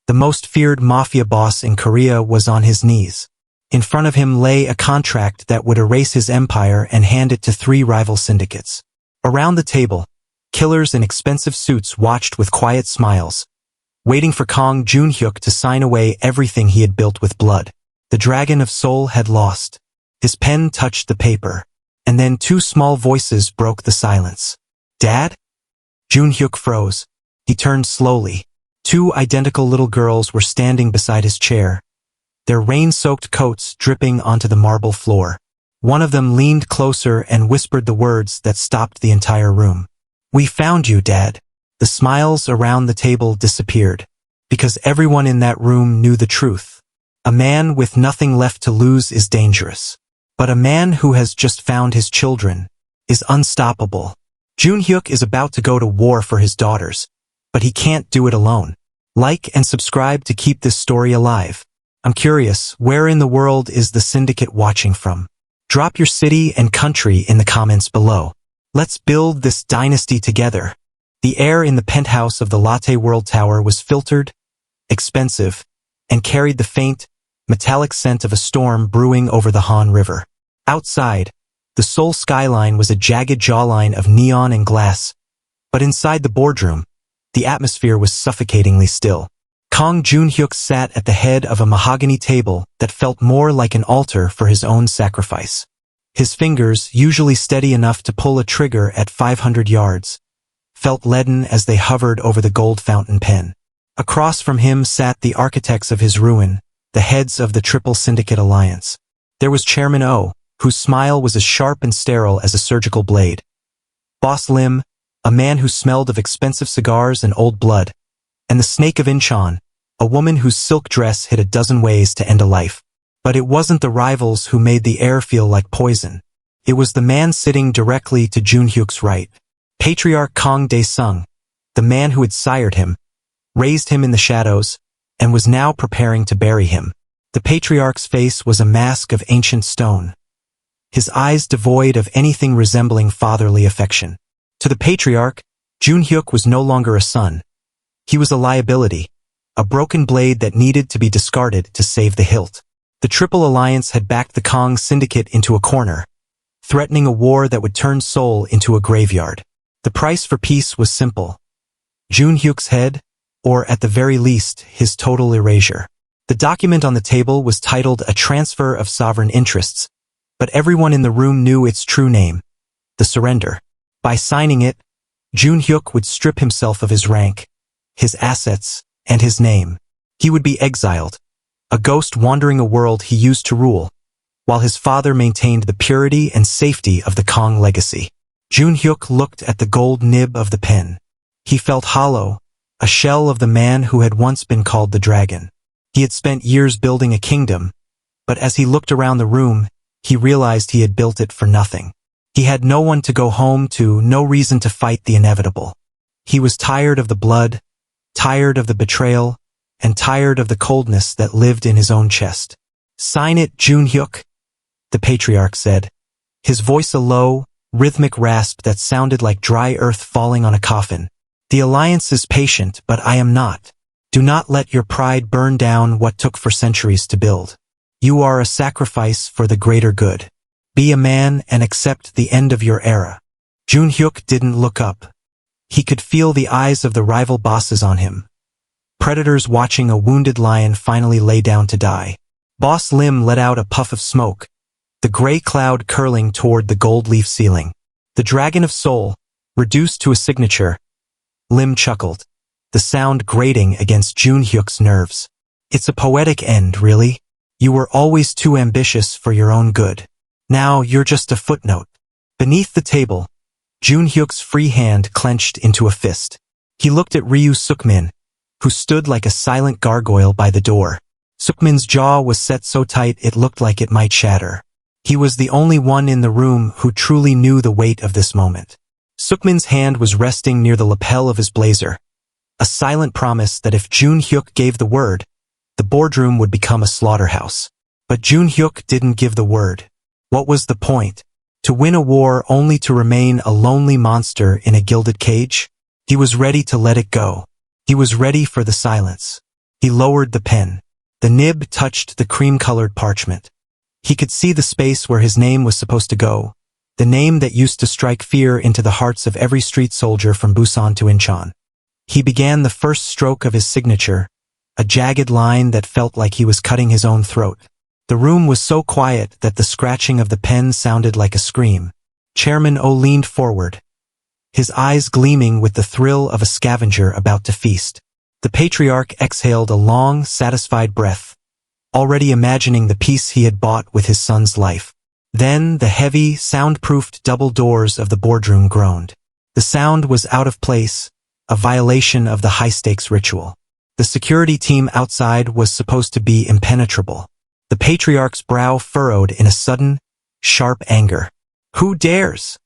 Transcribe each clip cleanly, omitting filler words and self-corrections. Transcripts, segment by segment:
The most feared mafia boss in Korea was on his knees. In front of him lay a contract that would erase his empire and hand it to 3 rival syndicates. Around the table, killers in expensive suits watched with quiet smiles, waiting for Kang Joon-Hyuk to sign away everything he had built with blood. The Dragon of Seoul had lost. His pen touched the paper, and then 2 small voices broke the silence. "Dad?" Joon-Hyuk froze. He turned slowly. 2 identical little girls were standing beside his chair, their rain-soaked coats dripping onto the marble floor. One of them leaned closer and whispered the words that stopped the entire room. "We found you, Dad." The smiles around the table disappeared, because everyone in that room knew the truth. A man with nothing left to lose is dangerous. But a man who has just found his children is unstoppable. Joon-Hyuk is about to go to war for his daughters, but he can't do it alone. Like and subscribe to keep this story alive. I'm curious, where in the world is the syndicate watching from? Drop your city and country in the comments below. Let's build this dynasty together. The air in the penthouse of the Latte World Tower was filtered, expensive, and carried the faint, metallic scent of a storm brewing over the Han River. Outside, the Seoul skyline was a jagged jawline of neon and glass, but inside the boardroom, the atmosphere was suffocatingly still. Kang Joon-Hyuk sat at the head of a mahogany table that felt more like an altar for his own sacrifice. His fingers, usually steady enough to pull a trigger at 500 yards, felt leaden as they hovered over the gold fountain pen. Across from him sat the architects of his ruin, the heads of the Triple Syndicate Alliance. There was Chairman Oh, whose smile was as sharp and sterile as a surgical blade. Boss Lim, a man who smelled of expensive cigars and old blood, and the Snake of Incheon, a woman whose silk dress hid a dozen ways to end a life. But it wasn't the rivals who made the air feel like poison. It was the man sitting directly to Joon-Hyuk's right. Patriarch Kang Dae-Sung, the man who had sired him, raised him in the shadows, and was now preparing to bury him. The patriarch's face was a mask of ancient stone, his eyes devoid of anything resembling fatherly affection. To the patriarch, Joon-Hyuk was no longer a son. He was a liability, a broken blade that needed to be discarded to save the hilt. The Triple Alliance had backed the Kang Syndicate into a corner, threatening a war that would turn Seoul into a graveyard. The price for peace was simple: Joon-Hyuk's head, or at the very least, his total erasure. The document on the table was titled A Transfer of Sovereign Interests, but everyone in the room knew its true name: the surrender. By signing it, Joon-Hyuk would strip himself of his rank, his assets, and his name. He would be exiled, a ghost wandering a world he used to rule, while his father maintained the purity and safety of the Kang legacy. Joon-Hyuk looked at the gold nib of the pen. He felt hollow, a shell of the man who had once been called the Dragon. He had spent years building a kingdom, but as he looked around the room, he realized he had built it for nothing. He had no one to go home to, no reason to fight the inevitable. He was tired of the blood, tired of the betrayal, and tired of the coldness that lived in his own chest. "Sign it, Joon-Hyuk," the patriarch said, his voice a low, rhythmic rasp that sounded like dry earth falling on a coffin. "The Alliance is patient, but I am not. Do not let your pride burn down what took for centuries to build. You are a sacrifice for the greater good. Be a man and accept the end of your era." Joon-Hyuk didn't look up. He could feel the eyes of the rival bosses on him, predators watching a wounded lion finally lay down to die. Boss Lim let out a puff of smoke, the gray cloud curling toward the gold leaf ceiling. "The Dragon of Seoul, reduced to a signature," Lim chuckled, the sound grating against Joon-Hyuk's nerves. "It's a poetic end, really. You were always too ambitious for your own good. Now you're just a footnote." Beneath the table, Joon-Hyuk's free hand clenched into a fist. He looked at Ryu Sukmin, who stood like a silent gargoyle by the door. Sukmin's jaw was set so tight it looked like it might shatter. He was the only one in the room who truly knew the weight of this moment. Sukmin's hand was resting near the lapel of his blazer, a silent promise that if Joon-Hyuk gave the word, the boardroom would become a slaughterhouse. But Joon-Hyuk didn't give the word. What was the point? To win a war only to remain a lonely monster in a gilded cage? He was ready to let it go. He was ready for the silence. He lowered the pen. The nib touched the cream-colored parchment. He could see the space where his name was supposed to go, the name that used to strike fear into the hearts of every street soldier from Busan to Incheon. He began the first stroke of his signature, a jagged line that felt like he was cutting his own throat. The room was so quiet that the scratching of the pen sounded like a scream. Chairman Oh leaned forward, his eyes gleaming with the thrill of a scavenger about to feast. The patriarch exhaled a long, satisfied breath, already imagining the peace he had bought with his son's life. Then the heavy, soundproofed double doors of the boardroom groaned. The sound was out of place, a violation of the high-stakes ritual. The security team outside was supposed to be impenetrable. The patriarch's brow furrowed in a sudden, sharp anger. "Who dares?"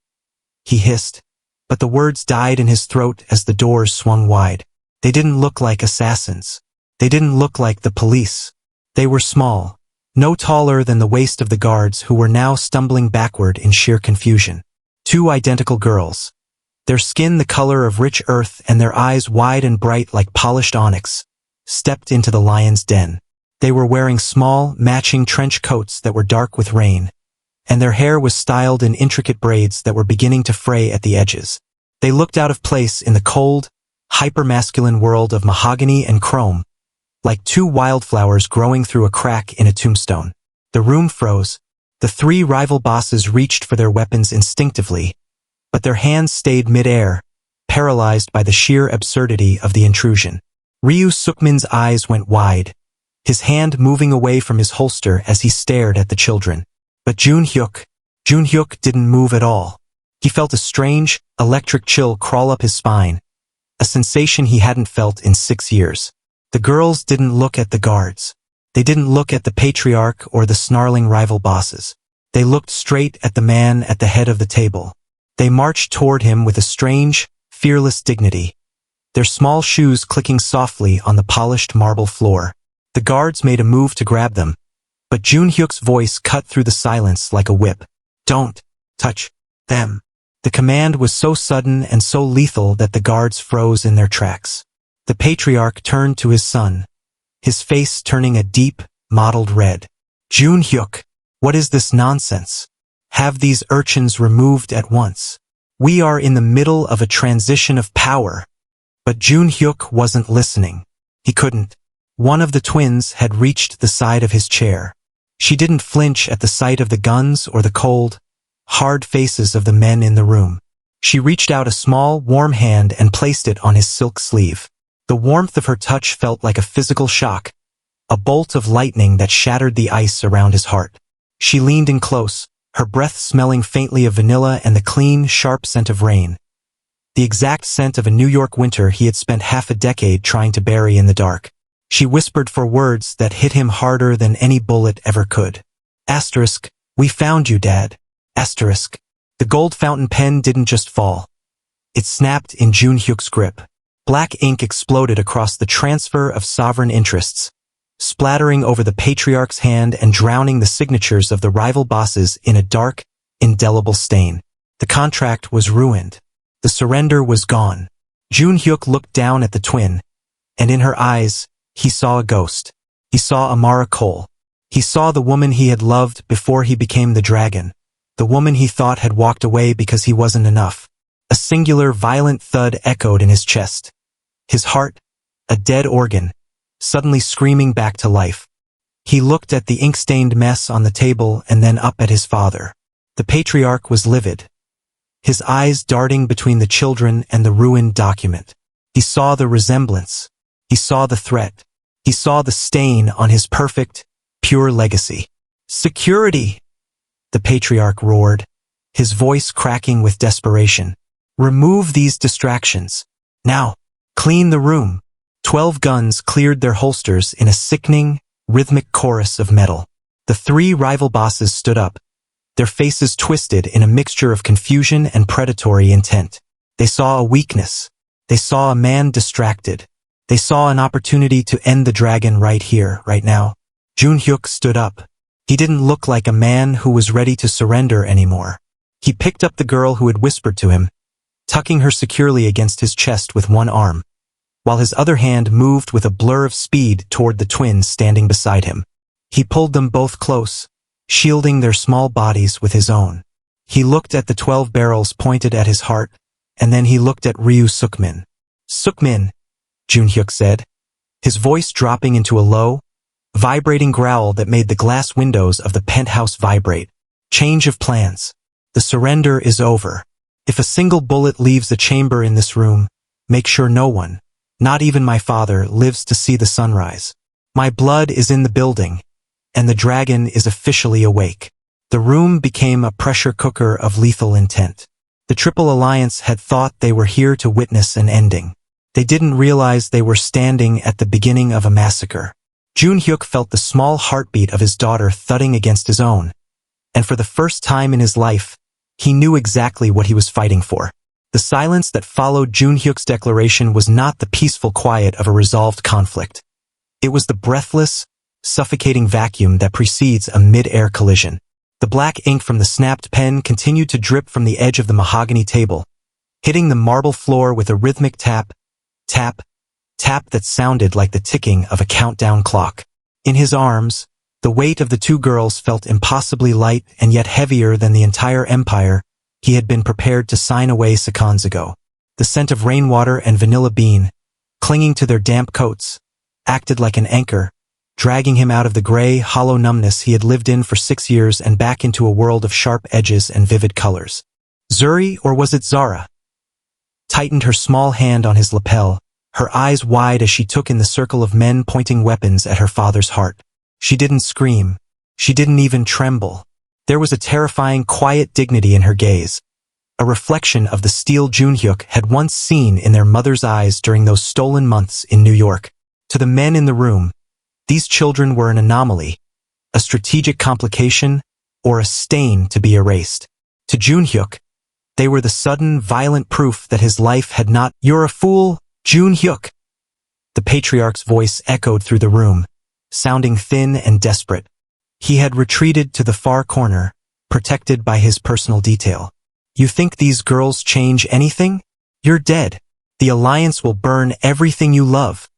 he hissed, but the words died in his throat as the doors swung wide. They didn't look like assassins. They didn't look like the police. They were small, no taller than the waist of the guards who were now stumbling backward in sheer confusion. Two identical girls, their skin the color of rich earth and their eyes wide and bright like polished onyx, stepped into the lion's den. They were wearing small, matching trench coats that were dark with rain, and their hair was styled in intricate braids that were beginning to fray at the edges. They looked out of place in the cold, hyper-masculine world of mahogany and chrome, like two wildflowers growing through a crack in a tombstone. The room froze. The three rival bosses reached for their weapons instinctively, but their hands stayed mid-air, paralyzed by the sheer absurdity of the intrusion. Ryu Sukmin's eyes went wide, his hand moving away from his holster as he stared at the children. But Joon-Hyuk didn't move at all. He felt a strange, electric chill crawl up his spine, a sensation he hadn't felt in 6 years. The girls didn't look at the guards. They didn't look at the patriarch or the snarling rival bosses. They looked straight at the man at the head of the table. They marched toward him with a strange, fearless dignity, their small shoes clicking softly on the polished marble floor. The guards made a move to grab them, but Joon-Hyuk's voice cut through the silence like a whip. "Don't touch them." The command was so sudden and so lethal that the guards froze in their tracks. The patriarch turned to his son, his face turning a deep, mottled red. "Joon-Hyuk, what is this nonsense? Have these urchins removed at once. We are in the middle of a transition of power." But Joon-Hyuk wasn't listening. He couldn't. One of the twins had reached the side of his chair. She didn't flinch at the sight of the guns or the cold, hard faces of the men in the room. She reached out a small, warm hand and placed it on his silk sleeve. The warmth of her touch felt like a physical shock, a bolt of lightning that shattered the ice around his heart. She leaned in close, her breath smelling faintly of vanilla and the clean, sharp scent of rain. The exact scent of a New York winter he had spent half a decade trying to bury in the dark. She whispered for words that hit him harder than any bullet ever could. Asterisk, "We found you, Dad." Asterisk. The gold fountain pen didn't just fall. It snapped in Joon-Hyuk's grip. Black ink exploded across the transfer of sovereign interests, splattering over the patriarch's hand and drowning the signatures of the rival bosses in a dark, indelible stain. The contract was ruined. The surrender was gone. Joon-Hyuk looked down at the twin, and in her eyes, he saw a ghost. He saw Amara Cole. He saw the woman he had loved before he became the dragon, the woman he thought had walked away because he wasn't enough. A singular, violent thud echoed in his chest. His heart, a dead organ, suddenly screaming back to life. He looked at the ink-stained mess on the table and then up at his father. The patriarch was livid, his eyes darting between the children and the ruined document. He saw the resemblance. He saw the threat. He saw the stain on his perfect, pure legacy. "Security!" the patriarch roared, his voice cracking with desperation. "Remove these distractions. Now, clean the room." 12 guns cleared their holsters in a sickening, rhythmic chorus of metal. The three rival bosses stood up, their faces twisted in a mixture of confusion and predatory intent. They saw a weakness. They saw a man distracted. They saw an opportunity to end the dragon right here, right now. Joon-Hyuk stood up. He didn't look like a man who was ready to surrender anymore. He picked up the girl who had whispered to him, tucking her securely against his chest with one arm. while his other hand moved with a blur of speed toward the twins standing beside him. He pulled them both close, shielding their small bodies with his own. He looked at the 12 barrels pointed at his heart, and then he looked at Ryu Sukmin. "Sukmin," Joon-Hyuk said, his voice dropping into a low, vibrating growl that made the glass windows of the penthouse vibrate. "Change of plans. The surrender is over. If a single bullet leaves the chamber in this room, make sure no one, not even my father, lives to see the sunrise. My blood is in the building, and the dragon is officially awake." The room became a pressure cooker of lethal intent. The Triple Alliance had thought they were here to witness an ending. They didn't realize they were standing at the beginning of a massacre. Joon-Hyuk felt the small heartbeat of his daughter thudding against his own, and for the first time in his life, he knew exactly what he was fighting for. The silence that followed Joon-Hyuk's declaration was not the peaceful quiet of a resolved conflict. It was the breathless, suffocating vacuum that precedes a mid-air collision. The black ink from the snapped pen continued to drip from the edge of the mahogany table, hitting the marble floor with a rhythmic tap, tap, tap that sounded like the ticking of a countdown clock. In his arms, the weight of the two girls felt impossibly light and yet heavier than the entire empire he had been prepared to sign away seconds ago. The scent of rainwater and vanilla bean, clinging to their damp coats, acted like an anchor, dragging him out of the gray, hollow numbness he had lived in for 6 years and back into a world of sharp edges and vivid colors. Zuri, or was it Zara, tightened her small hand on his lapel, her eyes wide as she took in the circle of men pointing weapons at her father's heart. She didn't scream. She didn't even tremble. There was a terrifying, quiet dignity in her gaze, a reflection of the steel Joon-Hyuk had once seen in their mother's eyes during those stolen months in New York. To the men in the room, these children were an anomaly, a strategic complication, or a stain to be erased. To Joon-Hyuk, they were the sudden, violent proof that his life had not— "You're a fool, Joon-Hyuk!" The patriarch's voice echoed through the room, sounding thin and desperate. He had retreated to the far corner, protected by his personal detail. "You think these girls change anything? You're dead. The Alliance will burn everything you love.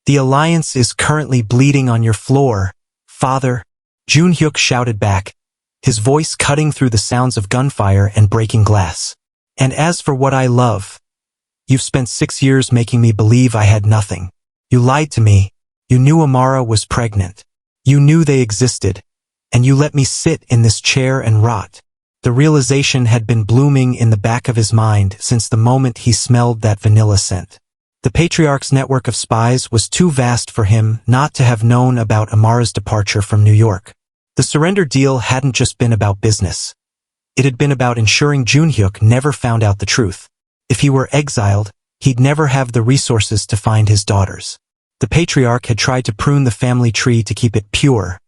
The Alliance is currently bleeding on your floor, father," Joon-Hyuk shouted back, his voice cutting through the sounds of gunfire and breaking glass. "And as for what I love, you've spent 6 years making me believe I had nothing. You lied to me. You knew Amara was pregnant. You knew they existed, and you let me sit in this chair and rot." The realization had been blooming in the back of his mind since the moment he smelled that vanilla scent. The patriarch's network of spies was too vast for him not to have known about Amara's departure from New York. The surrender deal hadn't just been about business. It had been about ensuring Joon-Hyuk never found out the truth. If he were exiled, he'd never have the resources to find his daughters. The patriarch had tried to prune the family tree to keep it pure,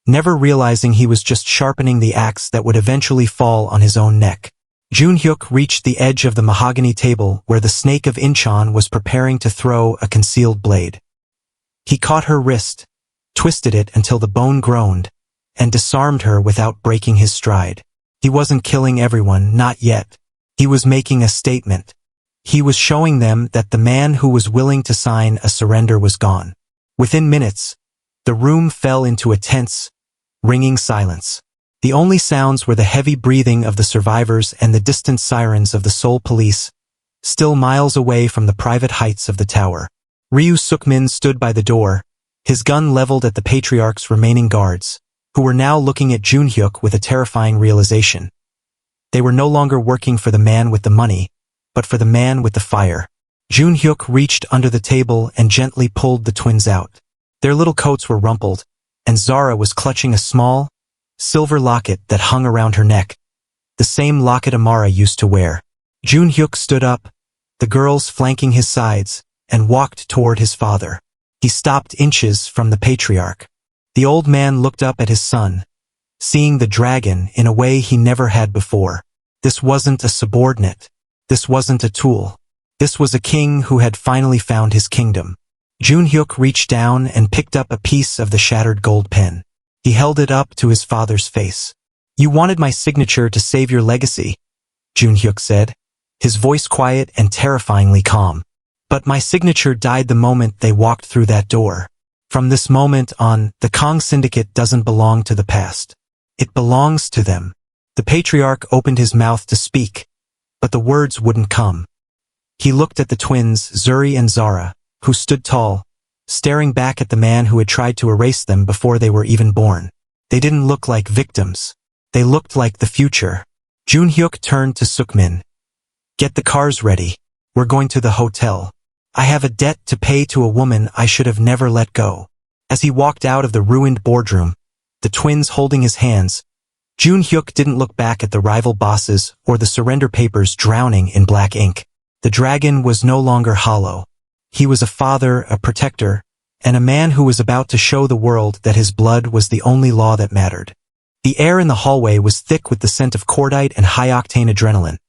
never realizing he was just sharpening the axe that would eventually fall on his own neck. Joon-Hyuk reached the edge of the mahogany table where the snake of Incheon was preparing to throw a concealed blade. He caught her wrist, twisted it until the bone groaned, and disarmed her without breaking his stride. He wasn't killing everyone, not yet. He was making a statement. He was showing them that the man who was willing to sign a surrender was gone. Within minutes, the room fell into a tense, ringing silence. The only sounds were the heavy breathing of the survivors and the distant sirens of the Seoul police, still miles away from the private heights of the tower. Ryu Sukmin stood by the door, his gun leveled at the patriarch's remaining guards, who were now looking at Joon-Hyuk with a terrifying realization. They were no longer working for the man with the money, but for the man with the fire. Joon-Hyuk reached under the table and gently pulled the twins out. Their little coats were rumpled, and Zara was clutching a small, silver locket that hung around her neck, the same locket Amara used to wear. Joon-Hyuk stood up, the girls flanking his sides, and walked toward his father. He stopped inches from the patriarch. The old man looked up at his son, seeing the dragon in a way he never had before. This wasn't a subordinate. This wasn't a tool. This was a king who had finally found his kingdom. Joon-Hyuk reached down and picked up a piece of the shattered gold pen. He held it up to his father's face. "You wanted my signature to save your legacy," Joon-Hyuk said, his voice quiet and terrifyingly calm. But my signature died the moment they walked through that door. From this moment on, the Kang Syndicate doesn't belong to the past. It belongs to them. The patriarch opened his mouth to speak, but the words wouldn't come. He looked at the twins, Zuri and Zara, who stood tall, staring back at the man who had tried to erase them before they were even born. They didn't look like victims. They looked like the future. Joon-Hyuk turned to Sukmin. "Get the cars ready. We're going to the hotel. I have a debt to pay to a woman I should have never let go." As he walked out of the ruined boardroom, the twins holding his hands, Joon-Hyuk didn't look back at the rival bosses or the surrender papers drowning in black ink. The dragon was no longer hollow. He was a father, a protector, and a man who was about to show the world that his blood was the only law that mattered. The air in the hallway was thick with the scent of cordite and high-octane adrenaline,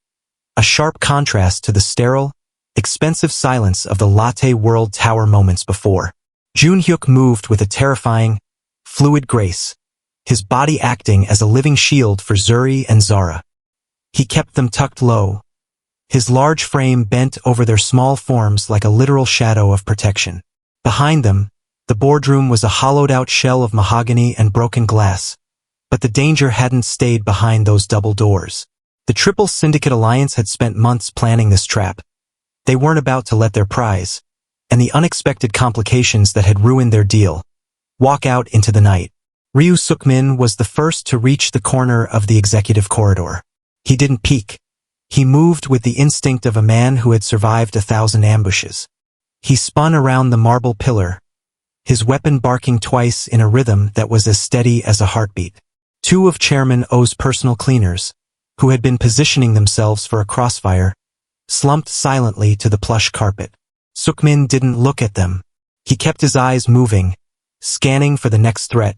a sharp contrast to the sterile, expensive silence of the Latte World Tower moments before. Joon-Hyuk moved with a terrifying, fluid grace, his body acting as a living shield for Zuri and Zara. He kept them tucked low, his large frame bent over their small forms like a literal shadow of protection. Behind them, the boardroom was a hollowed-out shell of mahogany and broken glass, but the danger hadn't stayed behind those double doors. The Triple Syndicate Alliance had spent months planning this trap. They weren't about to let their prize, and the unexpected complications that had ruined their deal, walk out into the night. Ryu Sukmin was the first to reach the corner of the executive corridor. He didn't peek. He moved with the instinct of a man who had survived 1,000 ambushes. He spun around the marble pillar, his weapon barking twice in a rhythm that was as steady as a heartbeat. Two of Chairman O's personal cleaners, who had been positioning themselves for a crossfire, slumped silently to the plush carpet. Sukmin didn't look at them. He kept his eyes moving, scanning for the next threat,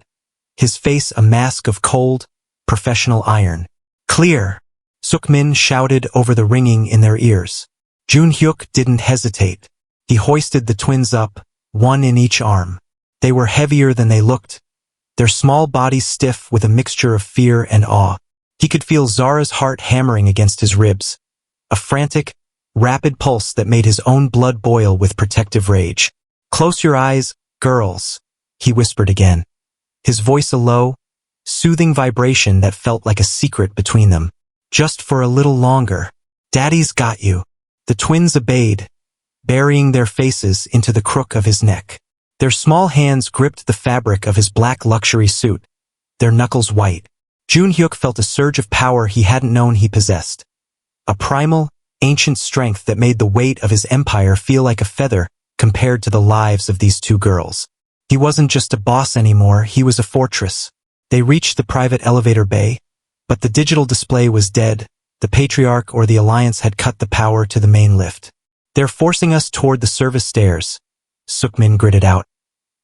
his face a mask of cold, professional iron. "Clear!" Sukmin shouted over the ringing in their ears. Joon-Hyuk didn't hesitate. He hoisted the twins up, one in each arm. They were heavier than they looked, their small bodies stiff with a mixture of fear and awe. He could feel Zara's heart hammering against his ribs, a frantic, rapid pulse that made his own blood boil with protective rage. "Close your eyes, girls," he whispered again, his voice a low, soothing vibration that felt like a secret between them. "Just for a little longer. Daddy's got you." The twins obeyed, burying their faces into the crook of his neck. Their small hands gripped the fabric of his black luxury suit, their knuckles white. Joon-Hyuk felt a surge of power he hadn't known he possessed. A primal, ancient strength that made the weight of his empire feel like a feather compared to the lives of these two girls. He wasn't just a boss anymore, he was a fortress. They reached the private elevator bay, but the digital display was dead. The Patriarch or the Alliance had cut the power to the main lift. "They're forcing us toward the service stairs," Sukmin gritted out,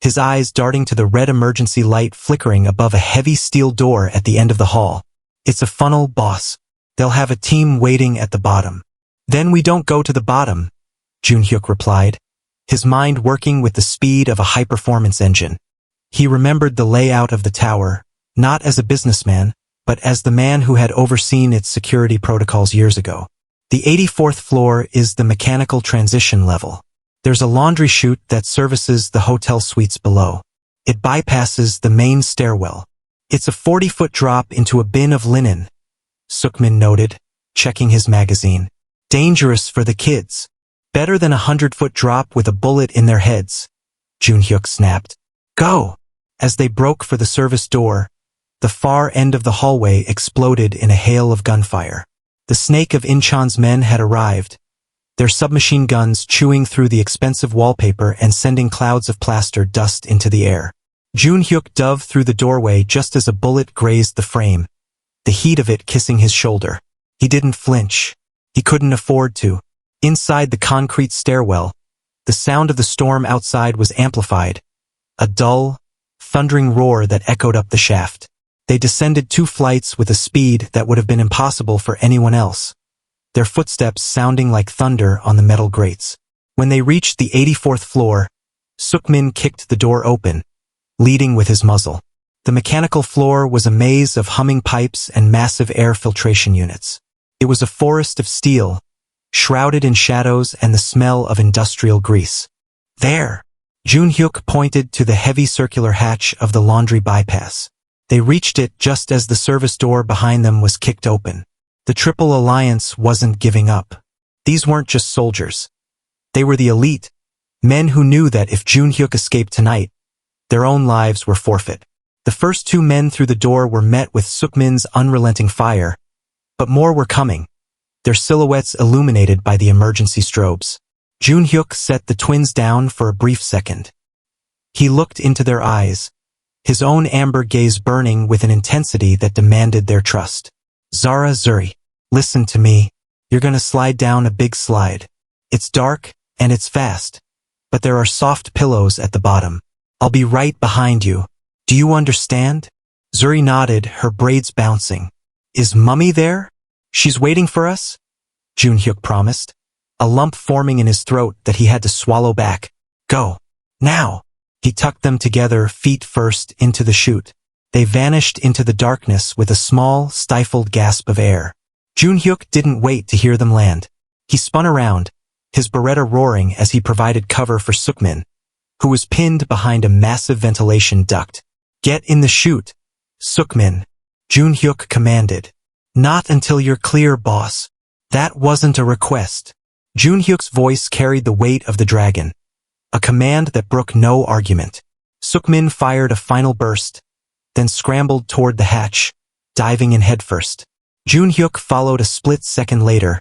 his eyes darting to the red emergency light flickering above a heavy steel door at the end of the hall. "It's a funnel, boss. They'll have a team waiting at the bottom." "Then we don't go to the bottom," Joon-Hyuk replied, his mind working with the speed of a high-performance engine. He remembered the layout of the tower, not as a businessman, but as the man who had overseen its security protocols years ago. The 84th floor is the mechanical transition level. There's a laundry chute that services the hotel suites below. It bypasses the main stairwell. "It's a 40-foot drop into a bin of linen," Sukmin noted, checking his magazine. "Dangerous for the kids. Better than a 100-foot drop with a bullet in their heads," Joon-Hyuk snapped. "Go!" As they broke for the service door, the far end of the hallway exploded in a hail of gunfire. The snake of Incheon's men had arrived, their submachine guns chewing through the expensive wallpaper and sending clouds of plaster dust into the air. Joon-Hyuk dove through the doorway just as a bullet grazed the frame, the heat of it kissing his shoulder. He didn't flinch. He couldn't afford to. Inside the concrete stairwell, the sound of the storm outside was amplified, a dull, thundering roar that echoed up the shaft. They descended 2 flights with a speed that would have been impossible for anyone else, their footsteps sounding like thunder on the metal grates. When they reached the 84th floor, Sukmin kicked the door open, leading with his muzzle. The mechanical floor was a maze of humming pipes and massive air filtration units. It was a forest of steel, shrouded in shadows and the smell of industrial grease. There! Joon-Hyuk pointed to the heavy circular hatch of the laundry bypass. They reached it just as the service door behind them was kicked open. The Triple Alliance wasn't giving up. These weren't just soldiers. They were the elite, men who knew that if Joon-Hyuk escaped tonight, their own lives were forfeit. The first two men through the door were met with Suk-min's unrelenting fire, but more were coming, their silhouettes illuminated by the emergency strobes. Joon-Hyuk set the twins down for a brief second. He looked into their eyes, his own amber gaze burning with an intensity that demanded their trust. Zara, Zuri, listen to me. You're gonna slide down a big slide. It's dark, and it's fast. But there are soft pillows at the bottom. I'll be right behind you. Do you understand? Zuri nodded, her braids bouncing. Is Mummy there? She's waiting for us? Joon-Hyuk promised, a lump forming in his throat that he had to swallow back. Go. Now. He tucked them together, feet first, into the chute. They vanished into the darkness with a small, stifled gasp of air. Joon-Hyuk didn't wait to hear them land. He spun around, his Beretta roaring as he provided cover for Suk-min, who was pinned behind a massive ventilation duct. Get in the chute, Suk-min, Joon-Hyuk commanded. Not until you're clear, boss. That wasn't a request. Joon-Hyuk's voice carried the weight of the dragon, a command that brook no argument. Suk-min fired a final burst, then scrambled toward the hatch, diving in headfirst. Joon-Hyuk followed a split second later,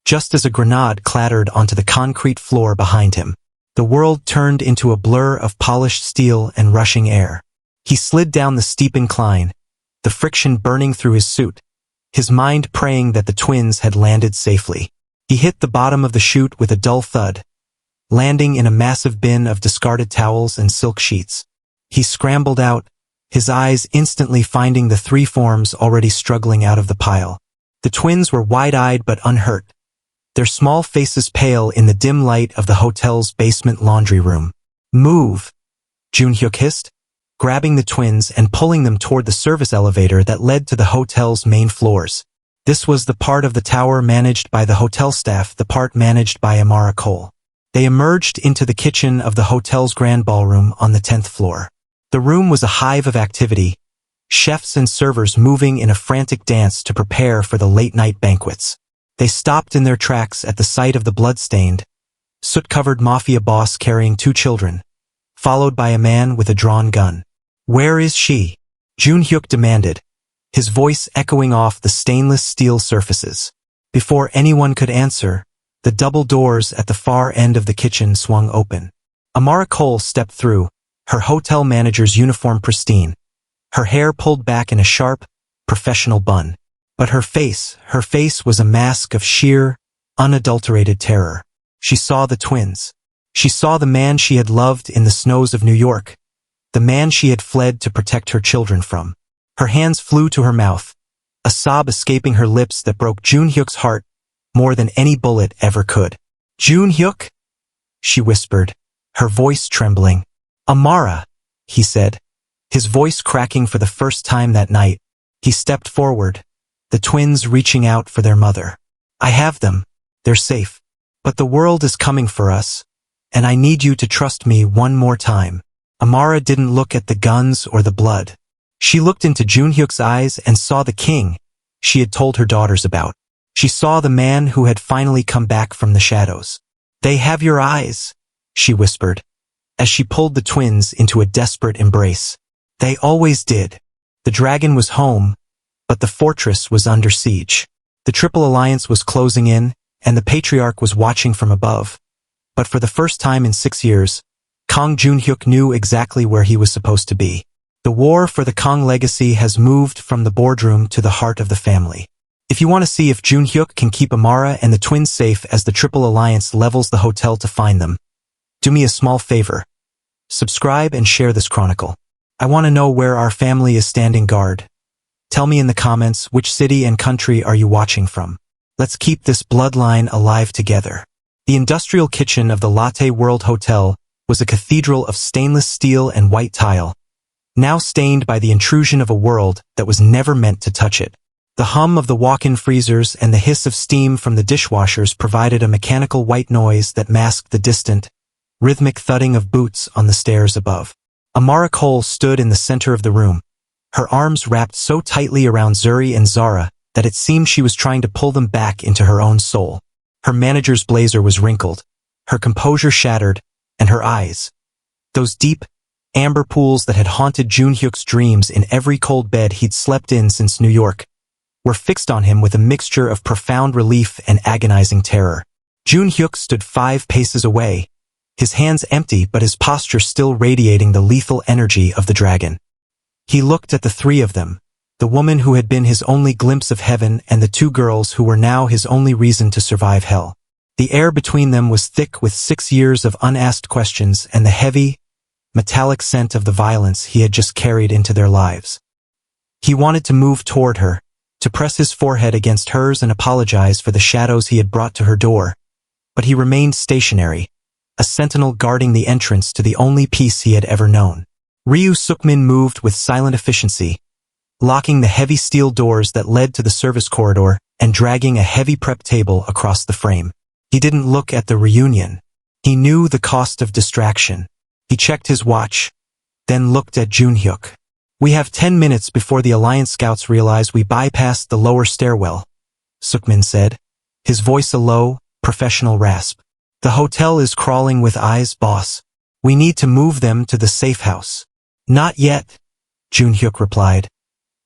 just as a grenade clattered onto the concrete floor behind him. The world turned into a blur of polished steel and rushing air. He slid down the steep incline, the friction burning through his suit, his mind praying that the twins had landed safely. He hit the bottom of the chute with a dull thud, landing in a massive bin of discarded towels and silk sheets. He scrambled out, his eyes instantly finding the three forms already struggling out of the pile. The twins were wide-eyed but unhurt, their small faces pale in the dim light of the hotel's basement laundry room. Move, Joon-Hyuk hissed, grabbing the twins and pulling them toward the service elevator that led to the hotel's main floors. This was the part of the tower managed by the hotel staff, the part managed by Amara Cole. They emerged into the kitchen of the hotel's grand ballroom on the 10th floor. The room was a hive of activity, chefs and servers moving in a frantic dance to prepare for the late-night banquets. They stopped in their tracks at the sight of the blood-stained, soot-covered Mafia boss carrying two children, followed by a man with a drawn gun. Where is she? Joon-Hyuk demanded, his voice echoing off the stainless steel surfaces. Before anyone could answer, the double doors at the far end of the kitchen swung open. Amara Cole stepped through, her hotel manager's uniform pristine, her hair pulled back in a sharp, professional bun. But her face was a mask of sheer, unadulterated terror. She saw the twins. She saw the man she had loved in the snows of New York, the man she had fled to protect her children from. Her hands flew to her mouth, a sob escaping her lips that broke Joon-Hyuk's heart more than any bullet ever could. Joon-Hyuk? She whispered, her voice trembling. Amara, he said, his voice cracking for the first time that night. He stepped forward, the twins reaching out for their mother. I have them. They're safe. But the world is coming for us, and I need you to trust me one more time. Amara didn't look at the guns or the blood. She looked into Joon-Hyuk's eyes and saw the king she had told her daughters about. She saw the man who had finally come back from the shadows. They have your eyes, she whispered, as she pulled the twins into a desperate embrace. They always did. The dragon was home, but the fortress was under siege. The Triple Alliance was closing in, and the patriarch was watching from above. But for the first time in 6 years, Kang Joon-Hyuk knew exactly where he was supposed to be. The war for the Kang legacy has moved from the boardroom to the heart of the family. If you want to see if Joon-Hyuk can keep Amara and the twins safe as the Triple Alliance levels the hotel to find them, do me a small favor. Subscribe and share this chronicle. I want to know where our family is standing guard. Tell me in the comments which city and country are you watching from. Let's keep this bloodline alive together. The industrial kitchen of the Latte World Hotel was a cathedral of stainless steel and white tile, now stained by the intrusion of a world that was never meant to touch it. The hum of the walk-in freezers and the hiss of steam from the dishwashers provided a mechanical white noise that masked the distant, rhythmic thudding of boots on the stairs above. Amara Cole stood in the center of the room, her arms wrapped so tightly around Zuri and Zara that it seemed she was trying to pull them back into her own soul. Her manager's blazer was wrinkled, her composure shattered, and her eyes, those deep, amber pools that had haunted Joon-Hyuk's dreams in every cold bed he'd slept in since New York, were fixed on him with a mixture of profound relief and agonizing terror. Joon-Hyuk stood 5 paces away, his hands empty but his posture still radiating the lethal energy of the dragon. He looked at the 3 of them, the woman who had been his only glimpse of heaven and the 2 girls who were now his only reason to survive hell. The air between them was thick with 6 years of unasked questions and the heavy, metallic scent of the violence he had just carried into their lives. He wanted to move toward her, to press his forehead against hers and apologize for the shadows he had brought to her door, but he remained stationary, a sentinel guarding the entrance to the only peace he had ever known. Ryu Sukmin moved with silent efficiency, locking the heavy steel doors that led to the service corridor and dragging a heavy prep table across the frame. He didn't look at the reunion. He knew the cost of distraction. He checked his watch, then looked at Joon-Hyuk. "We have 10 minutes before the Alliance scouts realize we bypassed the lower stairwell," Sukmin said, his voice a low, professional rasp. "The hotel is crawling with eyes, boss. We need to move them to the safe house." "Not yet," Joon-Hyuk replied,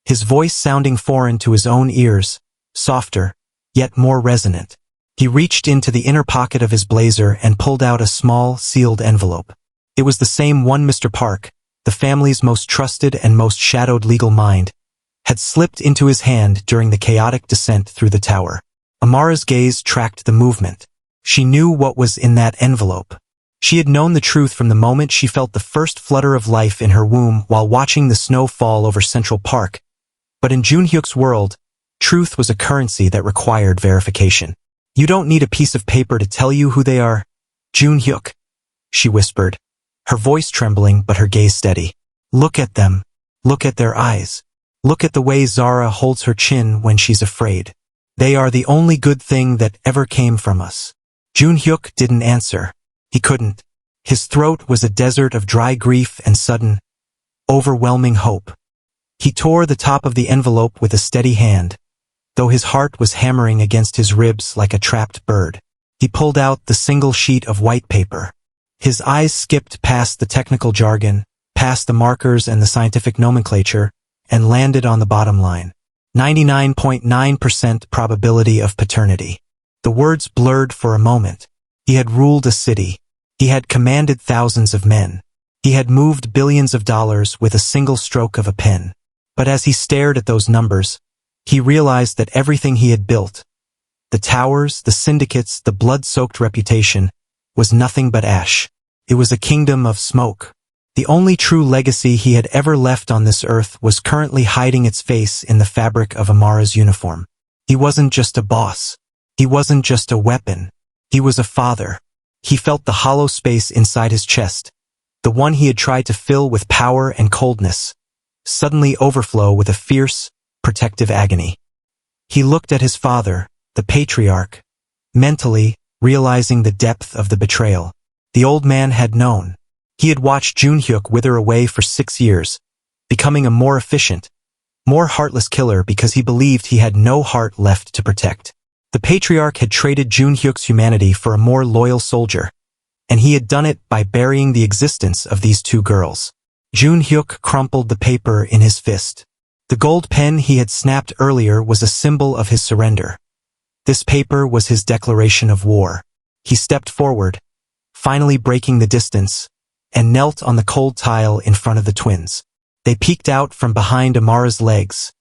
his voice sounding foreign to his own ears, softer, yet more resonant. He reached into the inner pocket of his blazer and pulled out a small, sealed envelope. It was the same one Mr. Park, the family's most trusted and most shadowed legal mind, had slipped into his hand during the chaotic descent through the tower. Amara's gaze tracked the movement. She knew what was in that envelope. She had known the truth from the moment she felt the first flutter of life in her womb while watching the snow fall over Central Park. But in Joon-Hyuk's world, truth was a currency that required verification. "You don't need a piece of paper to tell you who they are, Joon-Hyuk," she whispered, her voice trembling but her gaze steady. "Look at them. Look at their eyes. Look at the way Zara holds her chin when she's afraid. They are the only good thing that ever came from us." Joon-Hyuk didn't answer. He couldn't. His throat was a desert of dry grief and sudden, overwhelming hope. He tore the top of the envelope with a steady hand, though his heart was hammering against his ribs like a trapped bird. He pulled out the single sheet of white paper. His eyes skipped past the technical jargon, past the markers and the scientific nomenclature, and landed on the bottom line. 99.9% probability of paternity. The words blurred for a moment. He had ruled a city. He had commanded thousands of men. He had moved billions of dollars with a single stroke of a pen. But as he stared at those numbers, he realized that everything he had built, the towers, the syndicates, the blood-soaked reputation, was nothing but ash. It was a kingdom of smoke. The only true legacy he had ever left on this earth was currently hiding its face in the fabric of Amara's uniform. He wasn't just a boss. He wasn't just a weapon. He was a father. He felt the hollow space inside his chest, the one he had tried to fill with power and coldness, suddenly overflow with a fierce, protective agony. He looked at his father, the patriarch, mentally realizing the depth of the betrayal. The old man had known. He had watched Joon-Hyuk wither away for 6 years, becoming a more efficient, more heartless killer because he believed he had no heart left to protect. The patriarch had traded Joon-Hyuk's humanity for a more loyal soldier, and he had done it by burying the existence of these 2 girls. Joon-Hyuk crumpled the paper in his fist. The gold pen he had snapped earlier was a symbol of his surrender. This paper was his declaration of war. He stepped forward, finally breaking the distance, and knelt on the cold tile in front of the twins. They peeked out from behind Amara's legs,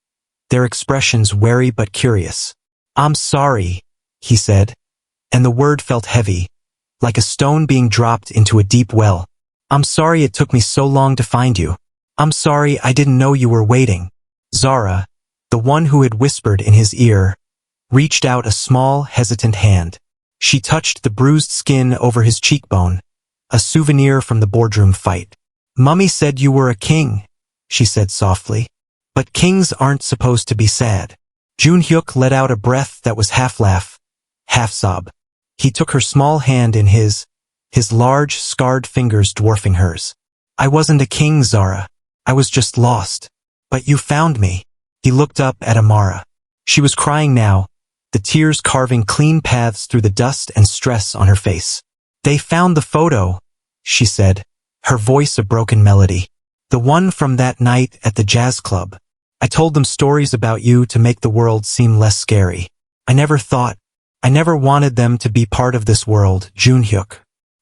their expressions wary but curious. "I'm sorry," he said, and the word felt heavy, like a stone being dropped into a deep well. "I'm sorry it took me so long to find you. I'm sorry I didn't know you were waiting." Zara, the one who had whispered in his ear, reached out a small, hesitant hand. She touched the bruised skin over his cheekbone, a souvenir from the boardroom fight. "Mummy said you were a king," she said softly. "But kings aren't supposed to be sad." Joon-Hyuk let out a breath that was half laugh, half sob. He took her small hand in his large, scarred fingers dwarfing hers. I wasn't a king, Zara. I was just lost. But you found me. He looked up at Amara. She was crying now, the tears carving clean paths through the dust and stress on her face. They found the photo, she said, her voice a broken melody. The one from that night at the jazz club. I told them stories about you to make the world seem less scary. I never wanted them to be part of this world, Joon-Hyuk.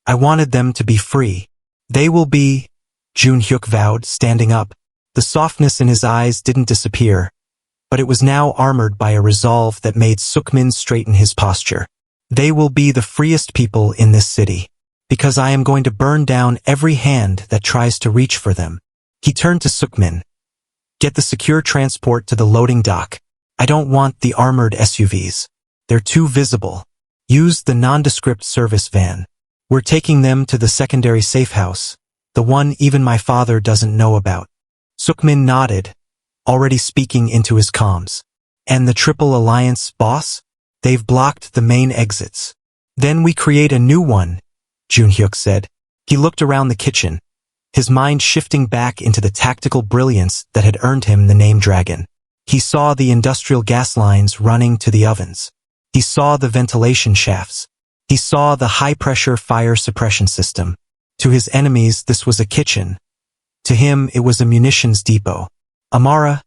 I wanted them to be free. They will be, Joon-Hyuk vowed, standing up. The softness in his eyes didn't disappear, but it was now armored by a resolve that made Sukmin straighten his posture. They will be the freest people in this city, because I am going to burn down every hand that tries to reach for them. He turned to Sukmin. Get the secure transport to the loading dock. I don't want the armored SUVs. They're too visible. Use the nondescript service van. We're taking them to the secondary safe house, the one even my father doesn't know about. Sukmin nodded, already speaking into his comms. And the Triple Alliance, boss? They've blocked the main exits. Then we create a new one, Joon-Hyuk said. He looked around the kitchen, his mind shifting back into the tactical brilliance that had earned him the name Dragon. He saw the industrial gas lines running to the ovens. He saw the ventilation shafts. He saw the high-pressure fire suppression system. To his enemies, this was a kitchen. To him, it was a munitions depot. Amara,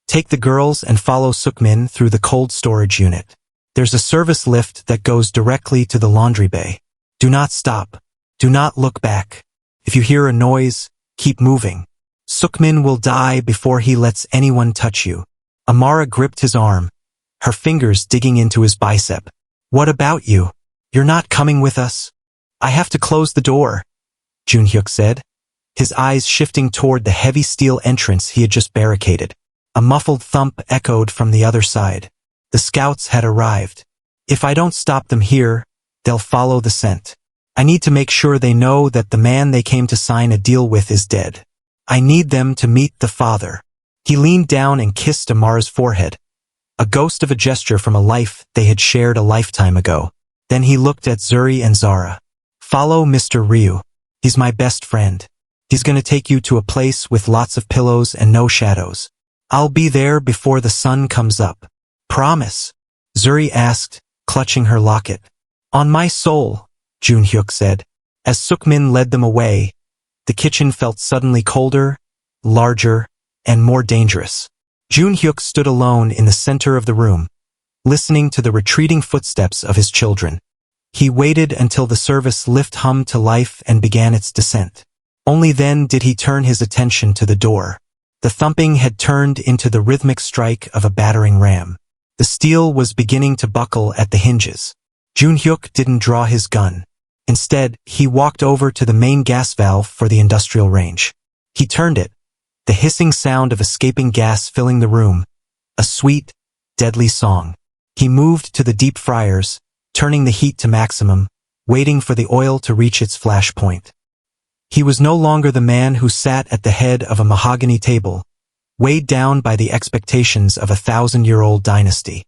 take the girls and follow Sukmin through the cold storage unit. There's a service lift that goes directly to the laundry bay. Do not stop. Do not look back. If you hear a noise, keep moving. Sukmin will die before he lets anyone touch you. Amara gripped his arm, her fingers digging into his bicep. What about you? You're not coming with us? I have to close the door, Joon-Hyuk said, his eyes shifting toward the heavy steel entrance he had just barricaded. A muffled thump echoed from the other side. The scouts had arrived. If I don't stop them here, they'll follow the scent. I need to make sure they know that the man they came to sign a deal with is dead. I need them to meet the father. He leaned down and kissed Amara's forehead, a ghost of a gesture from a life they had shared a lifetime ago. Then he looked at Zuri and Zara. Follow Mr. Ryu. He's my best friend. He's gonna take you to a place with lots of pillows and no shadows. I'll be there before the sun comes up. Promise? Zuri asked, clutching her locket. On my soul, Joon-Hyuk said. As Sukmin led them away, the kitchen felt suddenly colder, larger, and more dangerous. Joon-Hyuk stood alone in the center of the room, listening to the retreating footsteps of his children. He waited until the service lift hummed to life and began its descent. Only then did he turn his attention to the door. The thumping had turned into the rhythmic strike of a battering ram. The steel was beginning to buckle at the hinges. Joon-Hyuk didn't draw his gun. Instead, he walked over to the main gas valve for the industrial range. He turned it, the hissing sound of escaping gas filling the room, a sweet, deadly song. He moved to the deep fryers, turning the heat to maximum, waiting for the oil to reach its flash point. He was no longer the man who sat at the head of a mahogany table, weighed down by the expectations of a 1,000-year-old dynasty.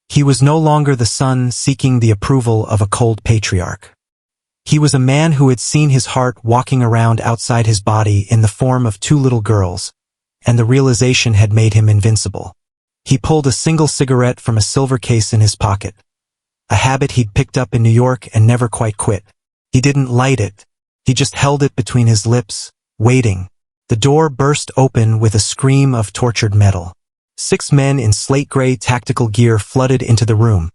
He was no longer the son seeking the approval of a cold patriarch. He was a man who had seen his heart walking around outside his body in the form of two little girls, and the realization had made him invincible. He pulled a single cigarette from a silver case in his pocket, a habit he'd picked up in New York and never quite quit. He didn't light it. He just held it between his lips, waiting. The door burst open with a scream of tortured metal. 6 men in slate-gray tactical gear flooded into the room,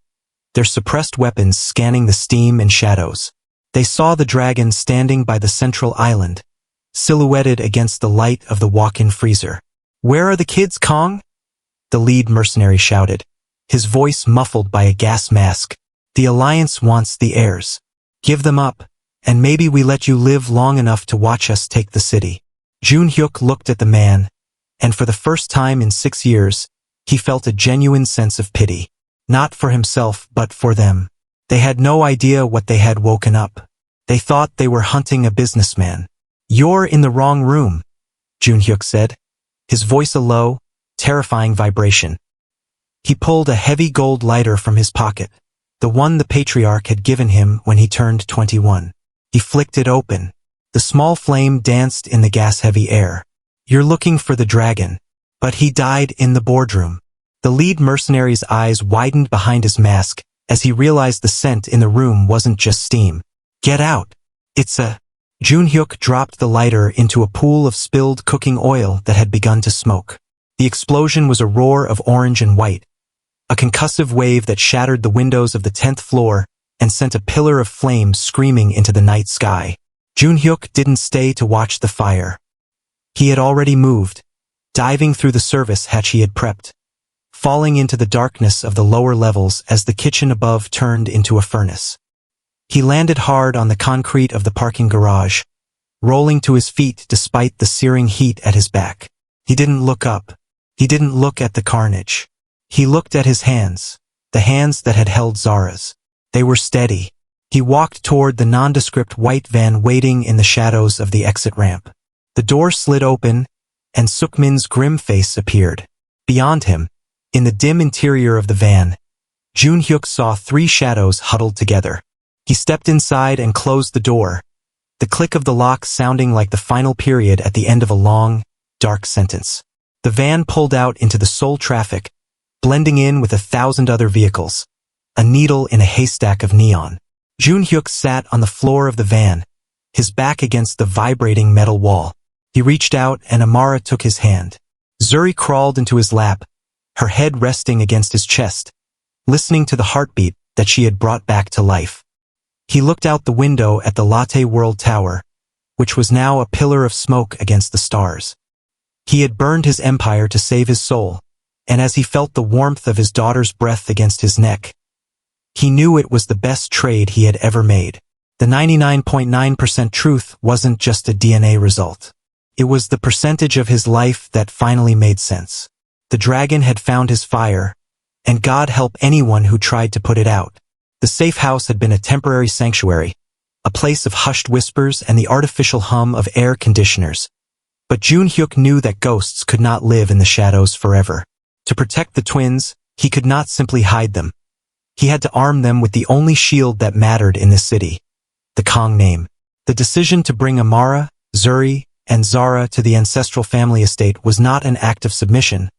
their suppressed weapons scanning the steam and shadows. They saw the dragon standing by the central island, silhouetted against the light of the walk-in freezer. Where are the kids, Kang? The lead mercenary shouted, his voice muffled by a gas mask. The Alliance wants the heirs. Give them up, and maybe we let you live long enough to watch us take the city. Joon-Hyuk looked at the man, and for the first time in 6 years, he felt a genuine sense of pity. Not for himself, but for them. They had no idea what they had woken up. They thought they were hunting a businessman. You're in the wrong room, Joon-Hyuk said, his voice a low, terrifying vibration. He pulled a heavy gold lighter from his pocket, the one the patriarch had given him when he turned 21. He flicked it open. The small flame danced in the gas-heavy air. "You're looking for the dragon. But he died in the boardroom." The lead mercenary's eyes widened behind his mask as he realized the scent in the room wasn't just steam. "Get out. It's a—" Joon-Hyuk dropped the lighter into a pool of spilled cooking oil that had begun to smoke. The explosion was a roar of orange and white, a concussive wave that shattered the windows of the 10th floor and sent a pillar of flame screaming into the night sky. Joon-Hyuk didn't stay to watch the fire. He had already moved, diving through the service hatch he had prepped, falling into the darkness of the lower levels as the kitchen above turned into a furnace. He landed hard on the concrete of the parking garage, rolling to his feet despite the searing heat at his back. He didn't look up. He didn't look at the carnage. He looked at his hands, the hands that had held Zara's. They were steady. He walked toward the nondescript white van waiting in the shadows of the exit ramp. The door slid open, and Sukmin's grim face appeared. Beyond him, in the dim interior of the van, Joon-Hyuk saw 3 shadows huddled together. He stepped inside and closed the door, the click of the lock sounding like the final period at the end of a long, dark sentence. The van pulled out into the Seoul traffic, blending in with 1,000 other vehicles, a needle in a haystack of neon. Joon-Hyuk sat on the floor of the van, his back against the vibrating metal wall. He reached out and Amara took his hand. Zuri crawled into his lap, her head resting against his chest, listening to the heartbeat that she had brought back to life. He looked out the window at the Latte World Tower, which was now a pillar of smoke against the stars. He had burned his empire to save his soul, and as he felt the warmth of his daughter's breath against his neck, he knew it was the best trade he had ever made. The 99.9% truth wasn't just a DNA result. It was the percentage of his life that finally made sense. The dragon had found his fire, and God help anyone who tried to put it out. The safe house had been a temporary sanctuary, a place of hushed whispers and the artificial hum of air conditioners. But Joon-Hyuk knew that ghosts could not live in the shadows forever. To protect the twins, he could not simply hide them. He had to arm them with the only shield that mattered in this city, the Kang name. The decision to bring Amara, Zuri, and Zara to the ancestral family estate was not an act of submission,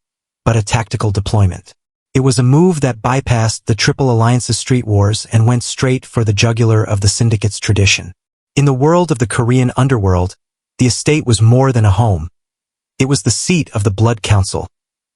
but a tactical deployment. It was a move that bypassed the Triple Alliance's street wars and went straight for the jugular of the syndicate's tradition. In the world of the Korean underworld, the estate was more than a home. It was the seat of the Blood Council,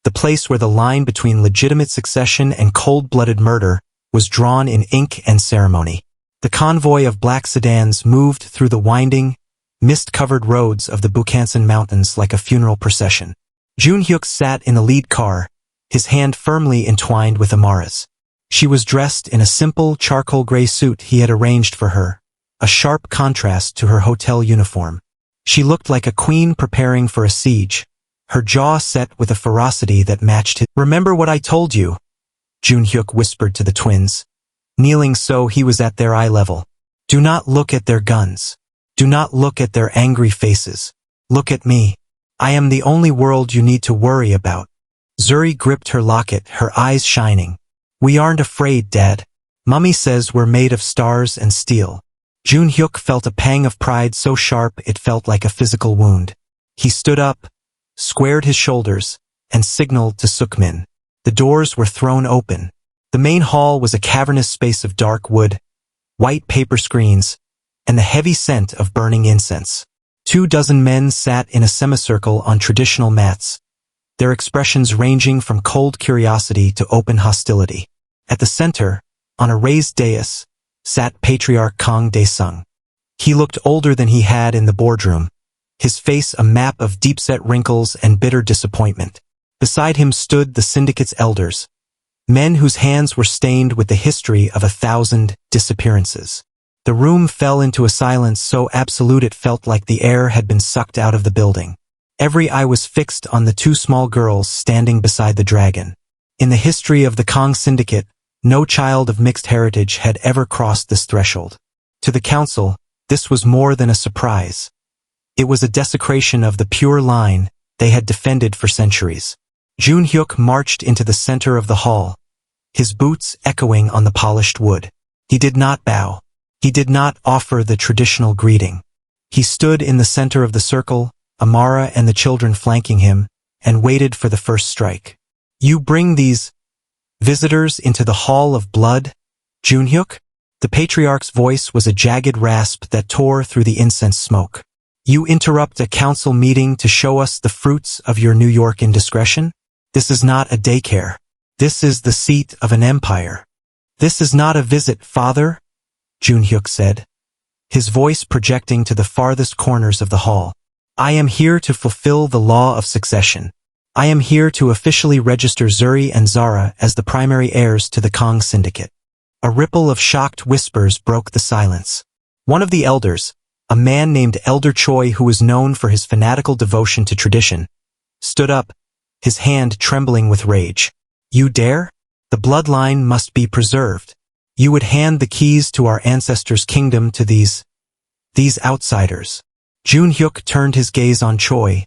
the place where the line between legitimate succession and cold-blooded murder was drawn in ink and ceremony. The convoy of black sedans moved through the winding, mist-covered roads of the Bukhansan Mountains like a funeral procession. Joon-Hyuk sat in the lead car, his hand firmly entwined with Amara's. She was dressed in a simple charcoal gray suit he had arranged for her, a sharp contrast to her hotel uniform. She looked like a queen preparing for a siege, her jaw set with a ferocity that matched his. "Remember what I told you," Joon-Hyuk whispered to the twins, kneeling so he was at their eye level. "Do not look at their guns. Do not look at their angry faces. Look at me. I am the only world you need to worry about." Zuri gripped her locket, her eyes shining. "We aren't afraid, Dad. Mummy says we're made of stars and steel." Joon-Hyuk felt a pang of pride so sharp it felt like a physical wound. He stood up, squared his shoulders, and signaled to Sukmin. The doors were thrown open. The main hall was a cavernous space of dark wood, white paper screens, and the heavy scent of burning incense. 24 men sat in a semicircle on traditional mats, their expressions ranging from cold curiosity to open hostility. At the center, on a raised dais, sat Patriarch Kang Dae-Sung. He looked older than he had in the boardroom, his face a map of deep-set wrinkles and bitter disappointment. Beside him stood the syndicate's elders, men whose hands were stained with the history of 1,000 disappearances. The room fell into a silence so absolute it felt like the air had been sucked out of the building. Every eye was fixed on the 2 small girls standing beside the dragon. In the history of the Kang Syndicate, no child of mixed heritage had ever crossed this threshold. To the council, this was more than a surprise. It was a desecration of the pure line they had defended for centuries. Joon-Hyuk marched into the center of the hall, his boots echoing on the polished wood. He did not bow. He did not offer the traditional greeting. He stood in the center of the circle, Amara and the children flanking him, and waited for the first strike. You bring these visitors into the hall of blood, Joon-Hyuk? The patriarch's voice was a jagged rasp that tore through the incense smoke. You interrupt a council meeting to show us the fruits of your New York indiscretion? This is not a daycare. This is the seat of an empire. This is not a visit, father, Joon-Hyuk said, his voice projecting to the farthest corners of the hall. I am here to fulfill the law of succession. I am here to officially register Zuri and Zara as the primary heirs to the Kang syndicate. A ripple of shocked whispers broke the silence. One of the elders, a man named Elder Choi who was known for his fanatical devotion to tradition, stood up, his hand trembling with rage. You dare? The bloodline must be preserved. You would hand the keys to our ancestors' kingdom to these outsiders. Joon-Hyuk turned his gaze on Choi,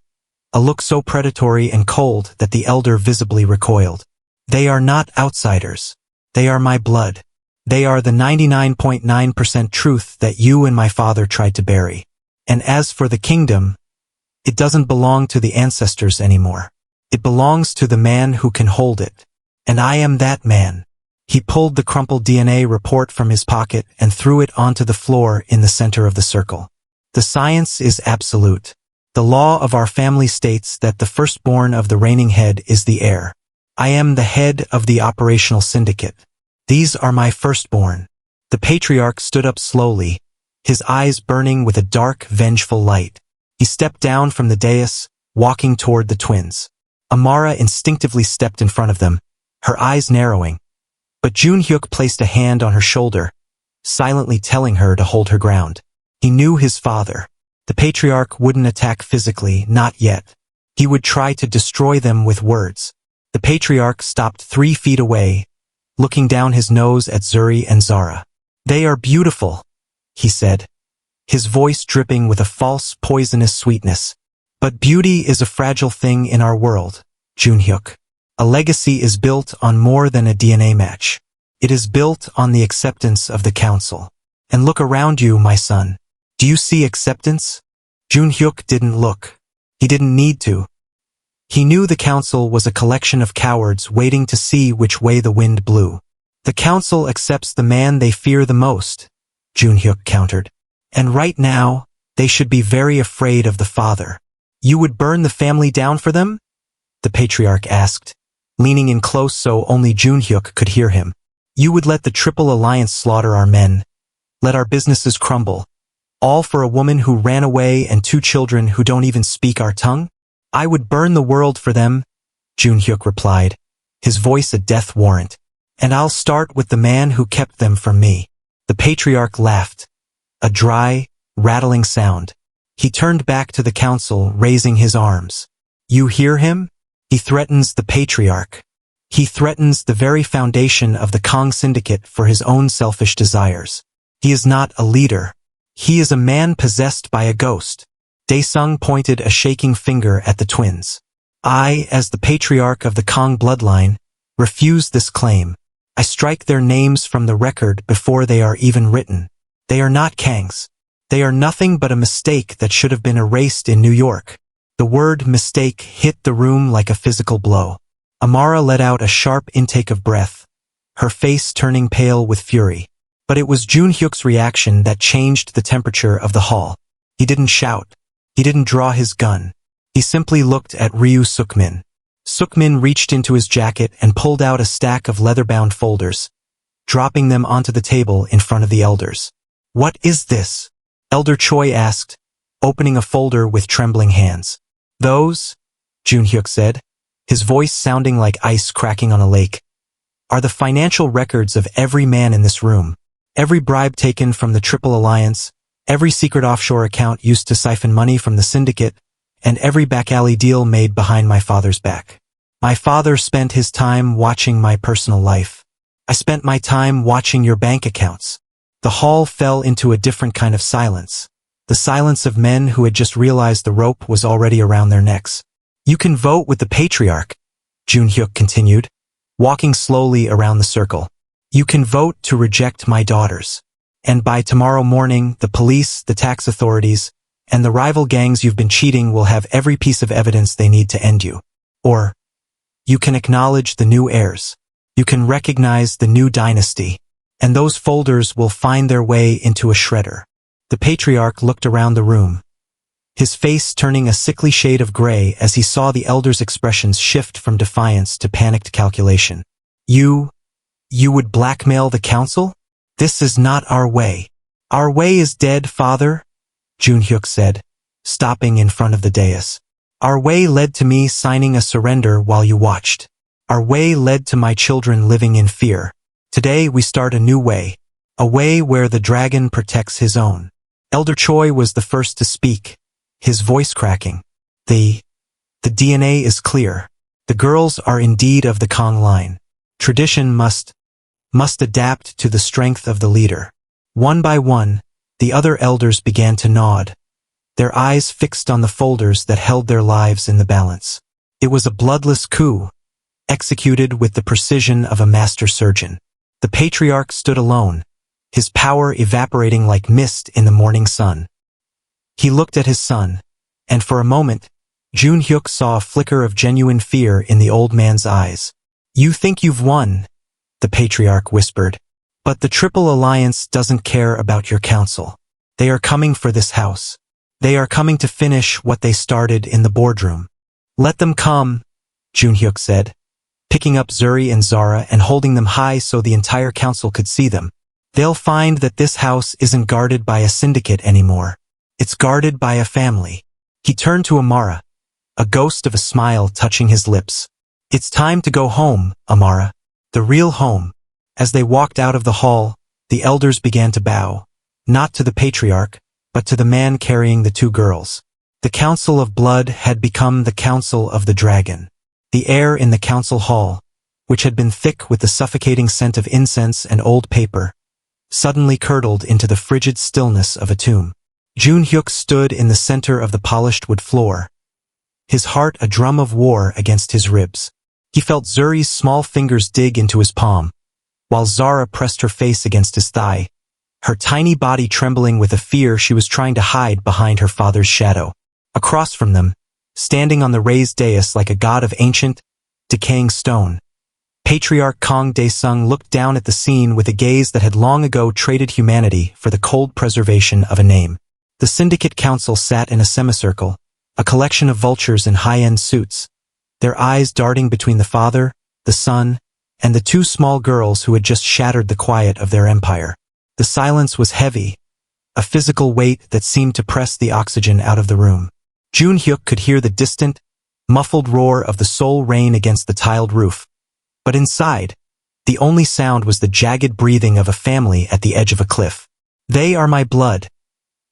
a look so predatory and cold that the elder visibly recoiled. They are not outsiders. They are my blood. They are the 99.9% truth that you and my father tried to bury. And as for the kingdom, it doesn't belong to the ancestors anymore. It belongs to the man who can hold it. And I am that man. He pulled the crumpled DNA report from his pocket and threw it onto the floor in the center of the circle. The science is absolute. The law of our family states that the firstborn of the reigning head is the heir. I am the head of the operational syndicate. These are my firstborn. The patriarch stood up slowly, his eyes burning with a dark, vengeful light. He stepped down from the dais, walking toward the twins. Amara instinctively stepped in front of them, her eyes narrowing. But Joon-Hyuk placed a hand on her shoulder, silently telling her to hold her ground. He knew his father. The patriarch wouldn't attack physically, not yet. He would try to destroy them with words. The patriarch stopped 3 feet away, looking down his nose at Zuri and Zara. They are beautiful, he said, his voice dripping with a false, poisonous sweetness. But beauty is a fragile thing in our world, Joon-Hyuk. A legacy is built on more than a DNA match. It is built on the acceptance of the council. And look around you, my son. Do you see acceptance? Joon-Hyuk didn't look. He didn't need to. He knew the council was a collection of cowards waiting to see which way the wind blew. The council accepts the man they fear the most, Joon-Hyuk countered. And right now, they should be very afraid of the father. You would burn the family down for them? The patriarch asked, leaning in close so only Joon-Hyuk could hear him. You would let the Triple Alliance slaughter our men, let our businesses crumble, all for a woman who ran away and 2 children who don't even speak our tongue? I would burn the world for them, Joon-Hyuk replied, his voice a death warrant. And I'll start with the man who kept them from me. The patriarch laughed, a dry, rattling sound. He turned back to the council, raising his arms. You hear him? He threatens the patriarch. He threatens the very foundation of the Kang syndicate for his own selfish desires. He is not a leader. He is a man possessed by a ghost. Dae-Sung pointed a shaking finger at the twins. I, as the patriarch of the Kang bloodline, refuse this claim. I strike their names from the record before they are even written. They are not Kangs. They are nothing but a mistake that should have been erased in New York. The word mistake hit the room like a physical blow. Amara let out a sharp intake of breath, her face turning pale with fury. But it was Joon-Hyuk's reaction that changed the temperature of the hall. He didn't shout. He didn't draw his gun. He simply looked at Ryu Sukmin. Sukmin reached into his jacket and pulled out a stack of leather-bound folders, dropping them onto the table in front of the elders. What is this? Elder Choi asked, opening a folder with trembling hands. Those, Joon-Hyuk said, his voice sounding like ice cracking on a lake, are the financial records of every man in this room. Every bribe taken from the Triple Alliance, every secret offshore account used to siphon money from the syndicate, and every back-alley deal made behind my father's back. My father spent his time watching my personal life. I spent my time watching your bank accounts. The hall fell into a different kind of silence. The silence of men who had just realized the rope was already around their necks. You can vote with the patriarch, Joon-Hyuk continued, walking slowly around the circle. You can vote to reject my daughters. And by tomorrow morning, the police, the tax authorities, and the rival gangs you've been cheating will have every piece of evidence they need to end you. Or, you can acknowledge the new heirs. You can recognize the new dynasty. And those folders will find their way into a shredder. The patriarch looked around the room, his face turning a sickly shade of gray as he saw the elders' expressions shift from defiance to panicked calculation. You would blackmail the council? This is not our way. Our way is dead, father, Joon-Hyuk said, stopping in front of the dais. Our way led to me signing a surrender while you watched. Our way led to my children living in fear. Today we start a new way, a way where the dragon protects his own. Elder Choi was the first to speak, his voice cracking. The DNA is clear. The girls are indeed of the Kang line. Tradition must adapt to the strength of the leader. One by one, the other elders began to nod, their eyes fixed on the folders that held their lives in the balance. It was a bloodless coup, executed with the precision of a master surgeon. The patriarch stood alone, his power evaporating like mist in the morning sun. He looked at his son, and for a moment, Joon-Hyuk saw a flicker of genuine fear in the old man's eyes. You think you've won, the patriarch whispered, but the Triple Alliance doesn't care about your council. They are coming for this house. They are coming to finish what they started in the boardroom. Let them come, Joon-Hyuk said, picking up Zuri and Zara and holding them high so the entire council could see them. They'll find that this house isn't guarded by a syndicate anymore. It's guarded by a family. He turned to Amara, a ghost of a smile touching his lips. It's time to go home, Amara. The real home. As they walked out of the hall, the elders began to bow, not to the patriarch, but to the man carrying the two girls. The Council of Blood had become the Council of the Dragon. The air in the council hall, which had been thick with the suffocating scent of incense and old paper, suddenly curdled into the frigid stillness of a tomb. Joon-Hyuk stood in the center of the polished wood floor, his heart a drum of war against his ribs. He felt Zuri's small fingers dig into his palm, while Zara pressed her face against his thigh, her tiny body trembling with a fear she was trying to hide behind her father's shadow. Across from them, standing on the raised dais like a god of ancient, decaying stone, Patriarch Kang Dae-Sung looked down at the scene with a gaze that had long ago traded humanity for the cold preservation of a name. The Syndicate Council sat in a semicircle, a collection of vultures in high-end suits, their eyes darting between the father, the son, and the two small girls who had just shattered the quiet of their empire. The silence was heavy, a physical weight that seemed to press the oxygen out of the room. Joon-Hyuk could hear the distant, muffled roar of the Seoul rain against the tiled roof. But inside, the only sound was the jagged breathing of a family at the edge of a cliff. They are my blood.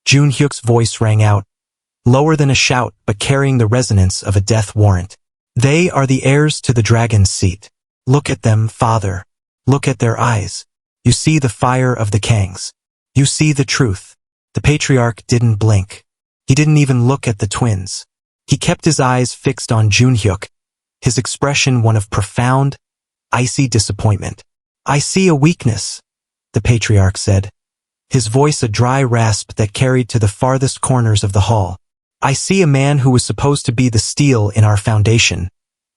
Joon-Hyuk's voice rang out, lower than a shout but carrying the resonance of a death warrant. They are the heirs to the dragon's seat. Look at them, father. Look at their eyes. You see the fire of the Kangs. You see the truth. The patriarch didn't blink. He didn't even look at the twins. He kept his eyes fixed on Joon-Hyuk, his expression one of profound, icy disappointment. I see a weakness, the patriarch said, his voice a dry rasp that carried to the farthest corners of the hall. I see a man who was supposed to be the steel in our foundation,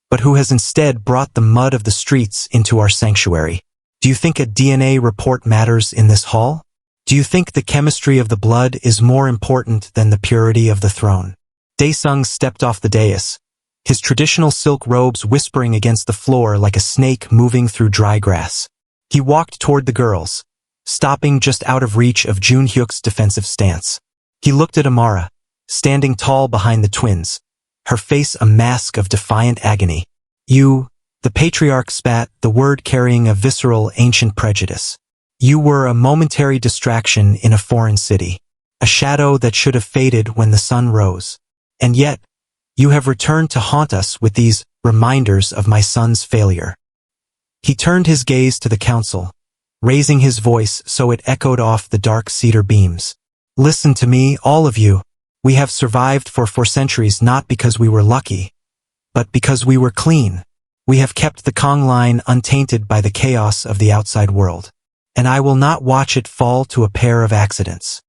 but who has instead brought the mud of the streets into our sanctuary. Do you think a DNA report matters in this hall? Do you think the chemistry of the blood is more important than the purity of the throne? Dae-Sung stepped off the dais, his traditional silk robes whispering against the floor like a snake moving through dry grass. He walked toward the girls, stopping just out of reach of Joon-Hyuk's defensive stance. He looked at Amara, standing tall behind the twins, her face a mask of defiant agony. You, the patriarch spat, the word carrying a visceral, ancient prejudice. You were a momentary distraction in a foreign city, a shadow that should have faded when the sun rose. And yet, you have returned to haunt us with these reminders of my son's failure. He turned his gaze to the council, raising his voice so it echoed off the dark cedar beams. Listen to me, all of you. We have survived for 4 centuries not because we were lucky, but because we were clean. We have kept the Kang line untainted by the chaos of the outside world. And I will not watch it fall to a pair of accidents.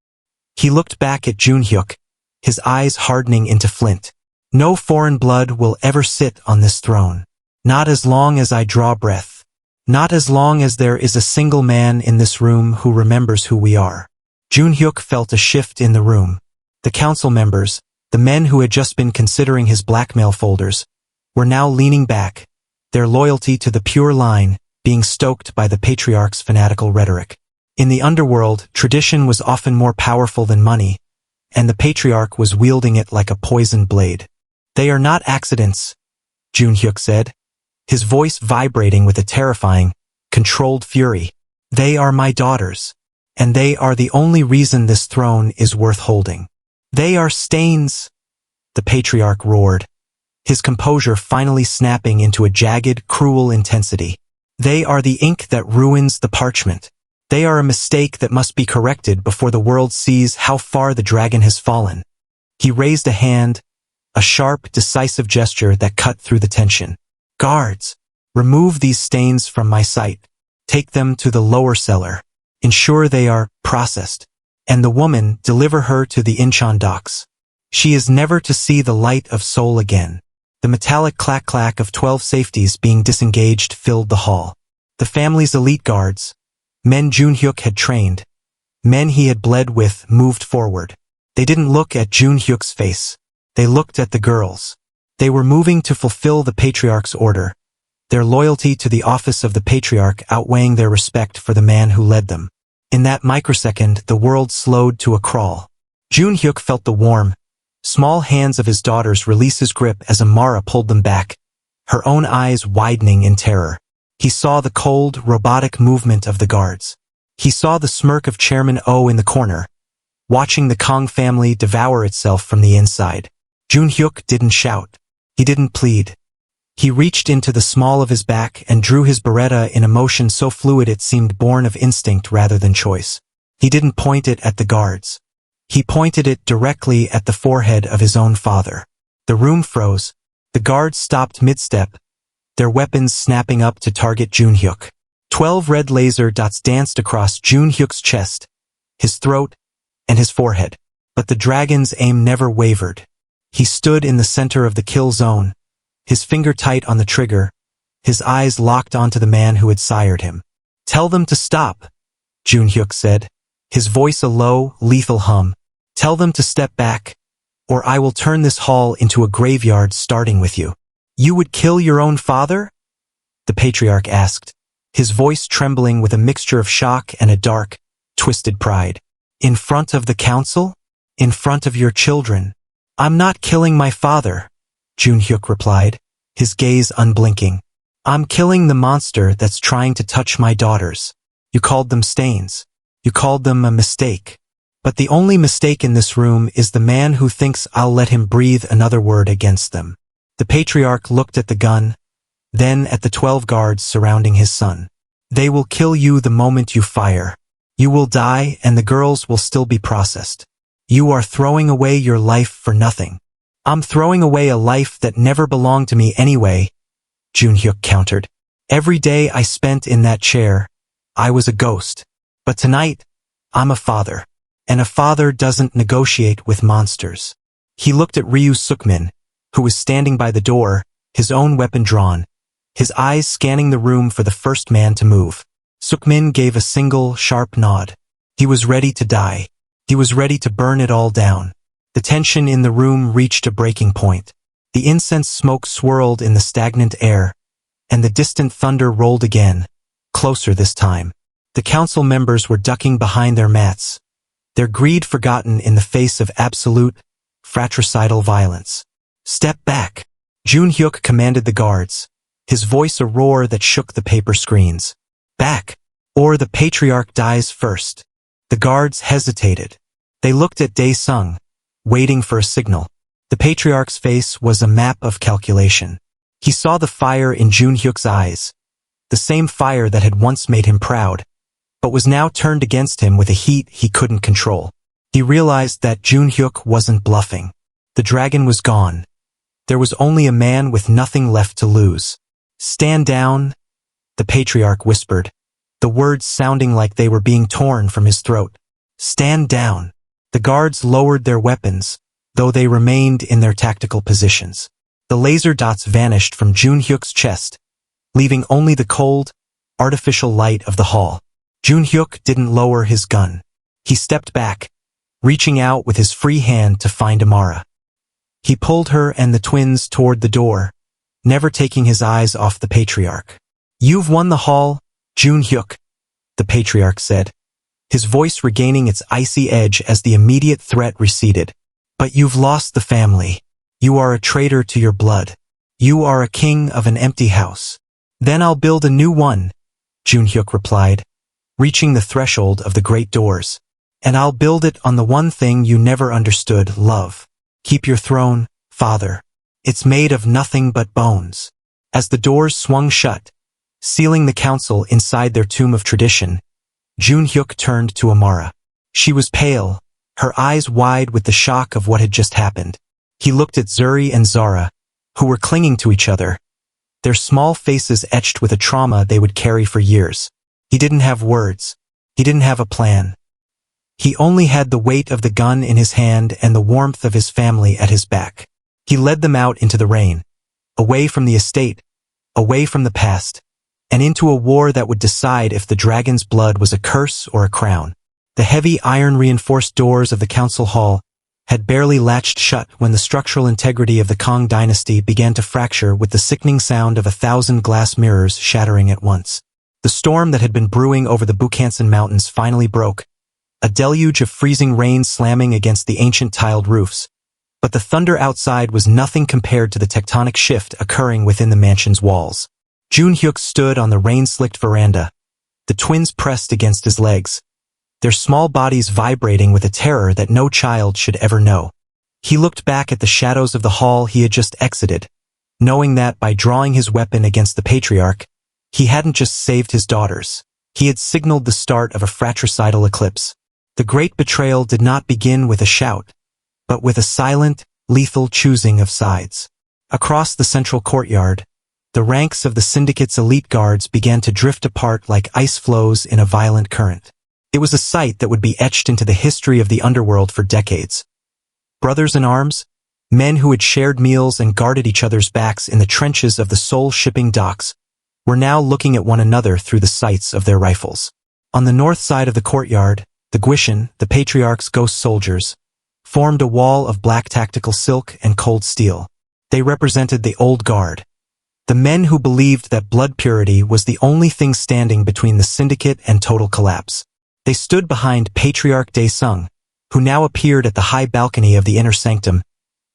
He looked back at Joon-Hyuk, his eyes hardening into flint. No foreign blood will ever sit on this throne. Not as long as I draw breath. Not as long as there is a single man in this room who remembers who we are. Joon-Hyuk felt a shift in the room. The council members, the men who had just been considering his blackmail folders, were now leaning back, their loyalty to the pure line being stoked by the patriarch's fanatical rhetoric. In the underworld, tradition was often more powerful than money, and the patriarch was wielding it like a poisoned blade. They are not accidents, Joon-Hyuk said, his voice vibrating with a terrifying, controlled fury. They are my daughters, and they are the only reason this throne is worth holding. They are stains, the patriarch roared, his composure finally snapping into a jagged, cruel intensity. They are the ink that ruins the parchment. They are a mistake that must be corrected before the world sees how far the dragon has fallen. He raised a hand, a sharp, decisive gesture that cut through the tension. Guards, remove these stains from my sight. Take them to the lower cellar. Ensure they are processed. And the woman, deliver her to the Incheon docks. She is never to see the light of Seoul again. The metallic clack-clack of 12 safeties being disengaged filled the hall. The family's elite guards, men Joon-Hyuk had trained, men he had bled with, moved forward. They didn't look at Joon-Hyuk's face. They looked at the girls. They were moving to fulfill the patriarch's order, their loyalty to the office of the patriarch outweighing their respect for the man who led them. In that microsecond, the world slowed to a crawl. Joon-Hyuk felt the warm, small hands of his daughters release his grip as Amara pulled them back, her own eyes widening in terror. He saw the cold, robotic movement of the guards. He saw the smirk of Chairman Oh in the corner, watching the Kang family devour itself from the inside. Joon-Hyuk didn't shout. He didn't plead. He reached into the small of his back and drew his beretta in a motion so fluid it seemed born of instinct rather than choice. He didn't point it at the guards. He pointed it directly at the forehead of his own father. The room froze. The guards stopped mid-step, their weapons snapping up to target Joon-Hyuk. 12 red laser dots danced across Joon-Hyuk's chest, his throat, and his forehead. But the dragon's aim never wavered. He stood in the center of the kill zone, his finger tight on the trigger, his eyes locked onto the man who had sired him. Tell them to stop, Joon-Hyuk said, his voice a low, lethal hum. Tell them to step back, or I will turn this hall into a graveyard starting with you. You would kill your own father? The patriarch asked, his voice trembling with a mixture of shock and a dark, twisted pride. In front of the council? In front of your children? I'm not killing my father, Joon-Hyuk replied, his gaze unblinking. I'm killing the monster that's trying to touch my daughters. You called them stains. You called them a mistake. But the only mistake in this room is the man who thinks I'll let him breathe another word against them. The patriarch looked at the gun, then at the 12 guards surrounding his son. They will kill you the moment you fire. You will die and the girls will still be processed. You are throwing away your life for nothing. I'm throwing away a life that never belonged to me anyway, Joon-Hyuk countered. Every day I spent in that chair, I was a ghost. But tonight, I'm a father. And a father doesn't negotiate with monsters. He looked at Ryu Sukmin, who was standing by the door, his own weapon drawn, his eyes scanning the room for the first man to move. Sukmin gave a single, sharp nod. He was ready to die. He was ready to burn it all down. The tension in the room reached a breaking point. The incense smoke swirled in the stagnant air, and the distant thunder rolled again, closer this time. The council members were ducking behind their mats, their greed forgotten in the face of absolute, fratricidal violence. Step back, Joon-Hyuk commanded the guards, his voice a roar that shook the paper screens. Back, or the patriarch dies first. The guards hesitated. They looked at Dae-Sung, waiting for a signal. The patriarch's face was a map of calculation. He saw the fire in Joon-Hyuk's eyes, the same fire that had once made him proud, but was now turned against him with a heat he couldn't control. He realized that Joon-Hyuk wasn't bluffing. The dragon was gone. There was only a man with nothing left to lose. Stand down, the patriarch whispered, the words sounding like they were being torn from his throat. Stand down. The guards lowered their weapons, though they remained in their tactical positions. The laser dots vanished from Joon-Hyuk's chest, leaving only the cold, artificial light of the hall. Joon-Hyuk didn't lower his gun. He stepped back, reaching out with his free hand to find Amara. He pulled her and the twins toward the door, never taking his eyes off the patriarch. You've won the hall, Joon-Hyuk, the patriarch said, his voice regaining its icy edge as the immediate threat receded. But you've lost the family. You are a traitor to your blood. You are a king of an empty house. Then I'll build a new one, Joon-Hyuk replied, reaching the threshold of the great doors. And I'll build it on the one thing you never understood, love. Keep your throne, father. It's made of nothing but bones. As the doors swung shut, sealing the council inside their tomb of tradition, Joon-Hyuk turned to Amara. She was pale, her eyes wide with the shock of what had just happened. He looked at Zuri and Zara, who were clinging to each other, their small faces etched with a trauma they would carry for years. He didn't have words. He didn't have a plan. He only had the weight of the gun in his hand and the warmth of his family at his back. He led them out into the rain, away from the estate, away from the past, and into a war that would decide if the dragon's blood was a curse or a crown. The heavy iron-reinforced doors of the council hall had barely latched shut when the structural integrity of the Kang dynasty began to fracture with the sickening sound of 1,000 glass mirrors shattering at once. The storm that had been brewing over the Bukhansan Mountains finally broke, a deluge of freezing rain slamming against the ancient tiled roofs. But the thunder outside was nothing compared to the tectonic shift occurring within the mansion's walls. Joon-Hyuk stood on the rain-slicked veranda, the twins pressed against his legs, their small bodies vibrating with a terror that no child should ever know. He looked back at the shadows of the hall he had just exited, knowing that by drawing his weapon against the patriarch, he hadn't just saved his daughters. He had signaled the start of a fratricidal eclipse. The great betrayal did not begin with a shout, but with a silent, lethal choosing of sides. Across the central courtyard, the ranks of the syndicate's elite guards began to drift apart like ice flows in a violent current. It was a sight that would be etched into the history of the underworld for decades. Brothers in arms, men who had shared meals and guarded each other's backs in the trenches of the Seoul shipping docks, were now looking at one another through the sights of their rifles. On the north side of the courtyard, the Guishan, the patriarch's ghost soldiers, formed a wall of black tactical silk and cold steel. They represented the old guard, the men who believed that blood purity was the only thing standing between the syndicate and total collapse. They stood behind Patriarch Dae-Sung, who now appeared at the high balcony of the inner sanctum,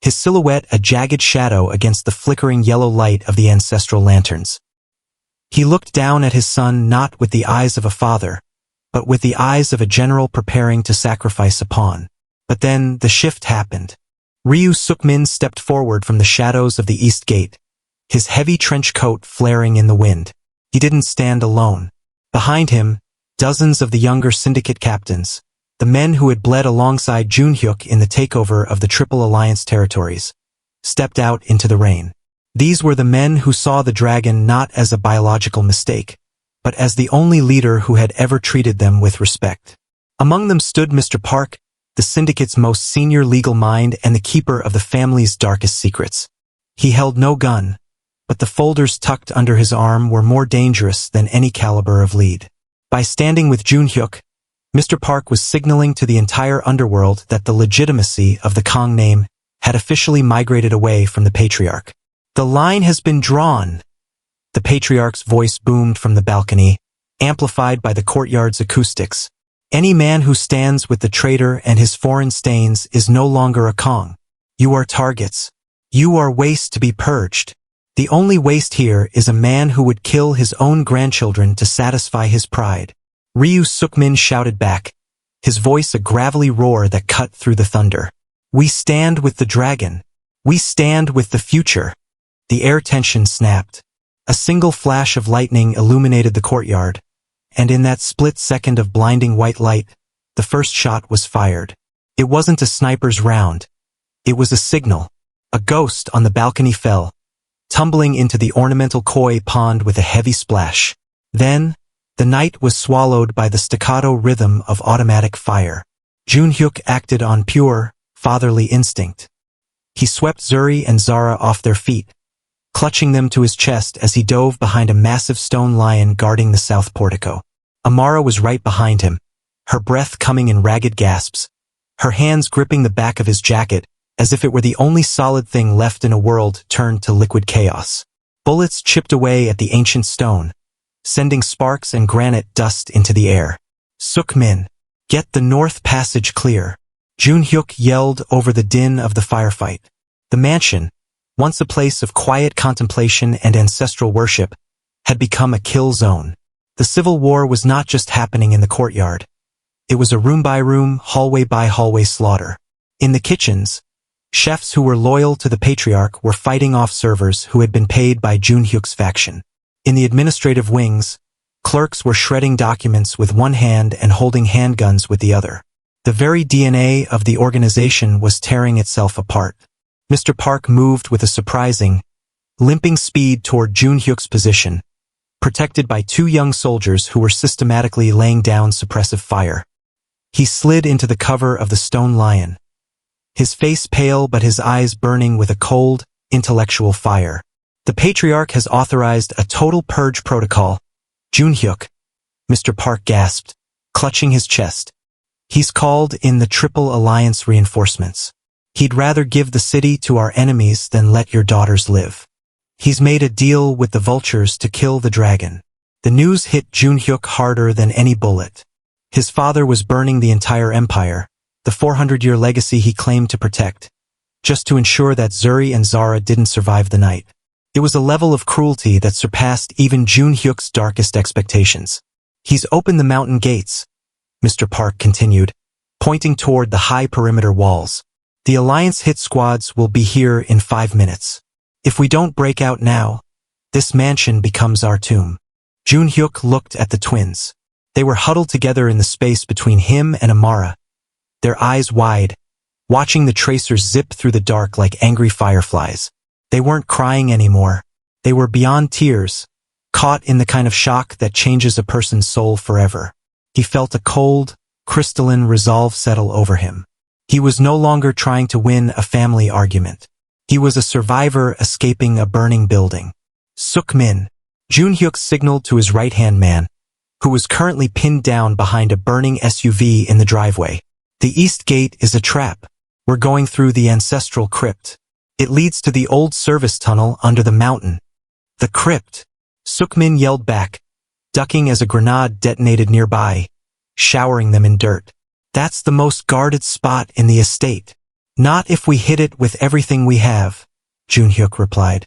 his silhouette a jagged shadow against the flickering yellow light of the ancestral lanterns. He looked down at his son not with the eyes of a father, but with the eyes of a general preparing to sacrifice a pawn. But then the shift happened. Ryu Suk-min stepped forward from the shadows of the east gate, his heavy trench coat flaring in the wind. He didn't stand alone. Behind him, dozens of the younger syndicate captains, the men who had bled alongside Joon-Hyuk in the takeover of the Triple Alliance territories, stepped out into the rain. These were the men who saw the dragon not as a biological mistake, but as the only leader who had ever treated them with respect. Among them stood Mr. Park, the syndicate's most senior legal mind and the keeper of the family's darkest secrets. He held no gun, but the folders tucked under his arm were more dangerous than any caliber of lead. By standing with Joon-Hyuk, Mr. Park was signaling to the entire underworld that the legitimacy of the Kang name had officially migrated away from the patriarch. The line has been drawn. The patriarch's voice boomed from the balcony, amplified by the courtyard's acoustics. Any man who stands with the traitor and his foreign stains is no longer a Kang. You are targets. You are waste to be purged. The only waste here is a man who would kill his own grandchildren to satisfy his pride. Ryu Suk-min shouted back, his voice a gravelly roar that cut through the thunder. We stand with the dragon. We stand with the future. The air tension snapped. A single flash of lightning illuminated the courtyard, and in that split second of blinding white light, the first shot was fired. It wasn't a sniper's round. It was a signal. A ghost on the balcony fell, tumbling into the ornamental koi pond with a heavy splash. Then, the night was swallowed by the staccato rhythm of automatic fire. Joon-Hyuk acted on pure, fatherly instinct. He swept Zuri and Zara off their feet, clutching them to his chest as he dove behind a massive stone lion guarding the south portico. Amara was right behind him, her breath coming in ragged gasps, her hands gripping the back of his jacket, as if it were the only solid thing left in a world turned to liquid chaos. Bullets chipped away at the ancient stone, sending sparks and granite dust into the air. Suk-min, get the north passage clear. Joon-Hyuk yelled over the din of the firefight. The mansion, once a place of quiet contemplation and ancestral worship, had become a kill zone. The civil war was not just happening in the courtyard. It was a room-by-room, hallway-by-hallway slaughter. In the kitchens, chefs who were loyal to the patriarch were fighting off servers who had been paid by Joon-Hyuk's faction. In the administrative wings, clerks were shredding documents with one hand and holding handguns with the other. The very DNA of the organization was tearing itself apart. Mr. Park moved with a surprising, limping speed toward Joon-Hyuk's position, protected by two young soldiers who were systematically laying down suppressive fire. He slid into the cover of the stone lion, his face pale but his eyes burning with a cold, intellectual fire. The patriarch has authorized a total purge protocol. Joon-Hyuk, Mr. Park gasped, clutching his chest. He's called in the Triple Alliance reinforcements. He'd rather give the city to our enemies than let your daughters live. He's made a deal with the vultures to kill the dragon. The news hit Joon-Hyuk harder than any bullet. His father was burning the entire empire, the 400-year legacy he claimed to protect, just to ensure that Zuri and Zara didn't survive the night. It was a level of cruelty that surpassed even Joon-Hyuk's darkest expectations. He's opened the mountain gates, Mr. Park continued, pointing toward the high perimeter walls. The Alliance hit squads will be here in 5 minutes. If we don't break out now, this mansion becomes our tomb. Joon-Hyuk looked at the twins. They were huddled together in the space between him and Amara, their eyes wide, watching the tracers zip through the dark like angry fireflies. They weren't crying anymore. They were beyond tears, caught in the kind of shock that changes a person's soul forever. He felt a cold, crystalline resolve settle over him. He was no longer trying to win a family argument. He was a survivor escaping a burning building. Suk-min, Joon-Hyuk signaled to his right-hand man, who was currently pinned down behind a burning SUV in the driveway. The east gate is a trap. We're going through the ancestral crypt. It leads to the old service tunnel under the mountain. The crypt, Suk-min yelled back, ducking as a grenade detonated nearby, showering them in dirt. That's the most guarded spot in the estate. Not if we hit it with everything we have, Joon-Hyuk replied.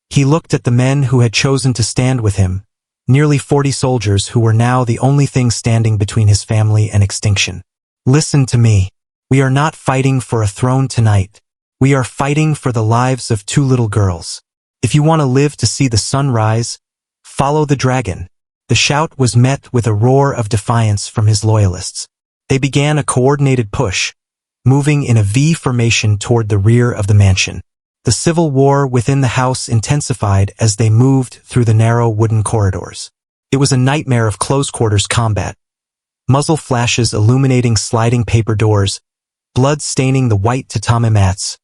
He looked at the men who had chosen to stand with him, nearly 40 soldiers who were now the only thing standing between his family and extinction. Listen to me. We are not fighting for a throne tonight. We are fighting for the lives of 2 little girls. If you want to live to see the sun rise, follow the dragon. The shout was met with a roar of defiance from his loyalists. They began a coordinated push, moving in a V formation toward the rear of the mansion. The civil war within the house intensified as they moved through the narrow wooden corridors. It was a nightmare of close-quarters combat. Muzzle flashes illuminating sliding paper doors, blood staining the white tatami mats,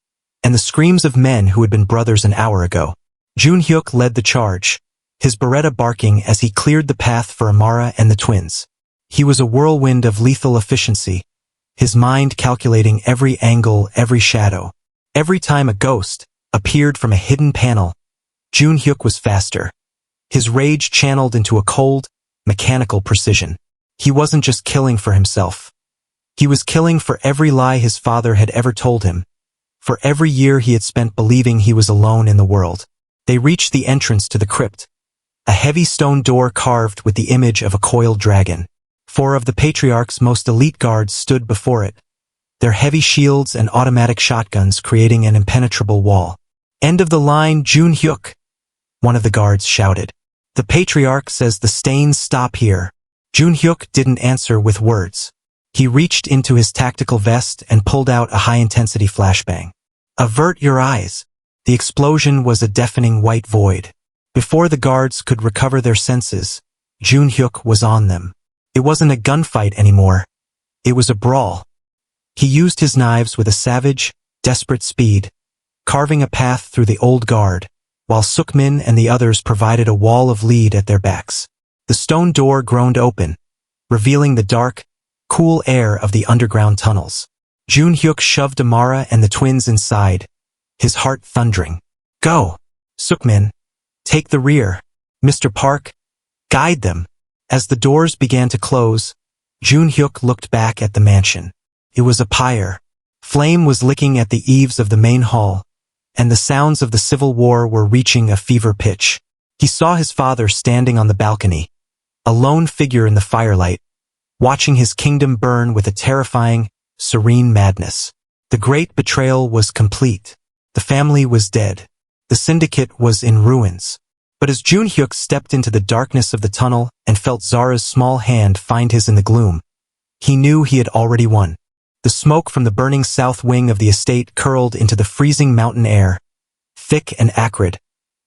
and the screams of men who had been brothers an hour ago. Joon-Hyuk led the charge, his Beretta barking as he cleared the path for Amara and the twins. He was a whirlwind of lethal efficiency, his mind calculating every angle, every shadow. Every time a ghost appeared from a hidden panel, Joon-Hyuk was faster, his rage channeled into a cold, mechanical precision. He wasn't just killing for himself. He was killing for every lie his father had ever told him, for every year he had spent believing he was alone in the world. They reached the entrance to the crypt, a heavy stone door carved with the image of a coiled dragon. 4 of the Patriarch's most elite guards stood before it, their heavy shields and automatic shotguns creating an impenetrable wall. End of the line, Joon-Hyuk, one of the guards shouted. The Patriarch says the stains stop here. Joon-Hyuk didn't answer with words. He reached into his tactical vest and pulled out a high-intensity flashbang. Avert your eyes. The explosion was a deafening white void. Before the guards could recover their senses, Joon-Hyuk was on them. It wasn't a gunfight anymore. It was a brawl. He used his knives with a savage, desperate speed, carving a path through the old guard, while Suk-min and the others provided a wall of lead at their backs. The stone door groaned open, revealing the dark, cool air of the underground tunnels. Joon-Hyuk shoved Amara and the twins inside, his heart thundering. Go! Suk-min, take the rear. Mr. Park, guide them. As the doors began to close, Joon-Hyuk looked back at the mansion. It was a pyre. Flame was licking at the eaves of the main hall, and the sounds of the civil war were reaching a fever pitch. He saw his father standing on the balcony, a lone figure in the firelight, watching his kingdom burn with a terrifying, serene madness. The great betrayal was complete. The family was dead. The syndicate was in ruins. But as Joon-Hyuk stepped into the darkness of the tunnel and felt Zara's small hand find his in the gloom, he knew he had already won. The smoke from the burning south wing of the estate curled into the freezing mountain air, thick and acrid,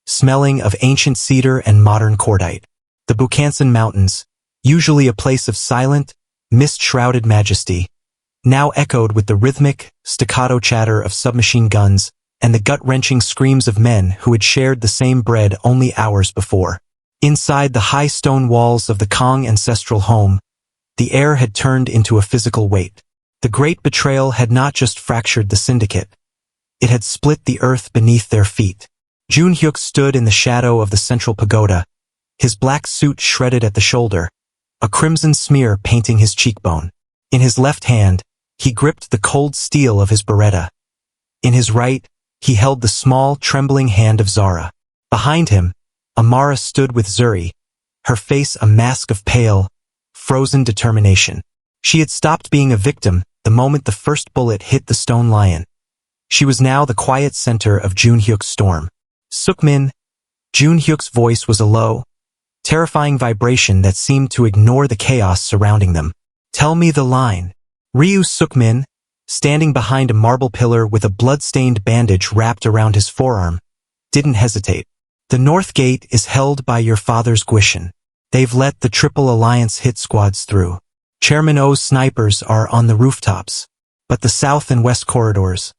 smelling of ancient cedar and modern cordite. The Bukhansan Mountains, usually a place of silent, mist-shrouded majesty, now echoed with the rhythmic, staccato chatter of submachine guns and the gut-wrenching screams of men who had shared the same bread only hours before. Inside the high stone walls of the Kang ancestral home, the air had turned into a physical weight. The great betrayal had not just fractured the syndicate. It had split the earth beneath their feet. Joon-Hyuk stood in the shadow of the central pagoda, his black suit shredded at the shoulder, a crimson smear painting his cheekbone. In his left hand, he gripped the cold steel of his beretta. In his right, he held the small, trembling hand of Zara. Behind him, Amara stood with Zuri, her face a mask of pale, frozen determination. She had stopped being a victim the moment the first bullet hit the stone lion. She was now the quiet center of Joon-Hyuk's storm. Suk-min, Joon-Hyuk's voice was a low, terrifying vibration that seemed to ignore the chaos surrounding them. Tell me the line. Ryu Suk-min, standing behind a marble pillar with a blood-stained bandage wrapped around his forearm, didn't hesitate. The North Gate is held by your father's Guishan. They've let the Triple Alliance hit squads through. Chairman O's snipers are on the rooftops. But the South and West corridors,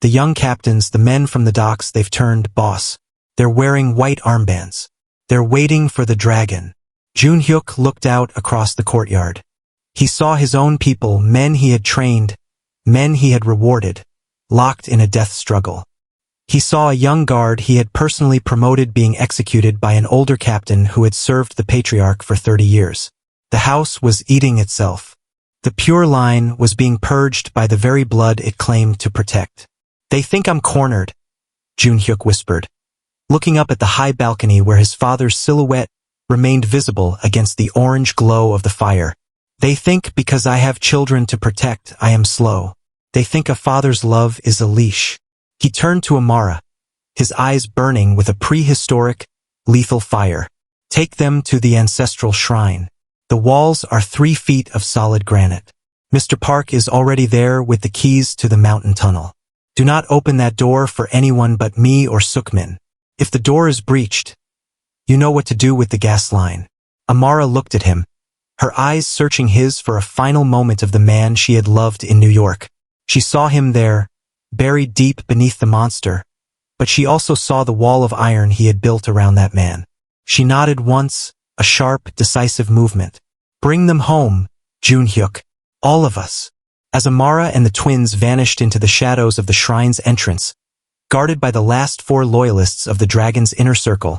the young captains, the men from the docks, they've turned boss. They're wearing white armbands. They're waiting for the dragon. Joon-Hyuk looked out across the courtyard. He saw his own people, men he had trained, men he had rewarded, locked in a death struggle. He saw a young guard he had personally promoted being executed by an older captain who had served the patriarch for 30 years. The house was eating itself. The pure line was being purged by the very blood it claimed to protect. They think I'm cornered, Joon-Hyuk whispered, looking up at the high balcony where his father's silhouette remained visible against the orange glow of the fire. They think because I have children to protect, I am slow. They think a father's love is a leash. He turned to Amara, his eyes burning with a prehistoric, lethal fire. Take them to the ancestral shrine. The walls are 3 feet of solid granite. Mr. Park is already there with the keys to the mountain tunnel. Do not open that door for anyone but me or Suk-min. If the door is breached, you know what to do with the gas line. Amara looked at him, her eyes searching his for a final moment of the man she had loved in New York. She saw him there, buried deep beneath the monster, but she also saw the wall of iron he had built around that man. She nodded once, a sharp, decisive movement. Bring them home, Joon-Hyuk. All of us. As Amara and the twins vanished into the shadows of the shrine's entrance, guarded by the last 4 loyalists of the dragon's inner circle,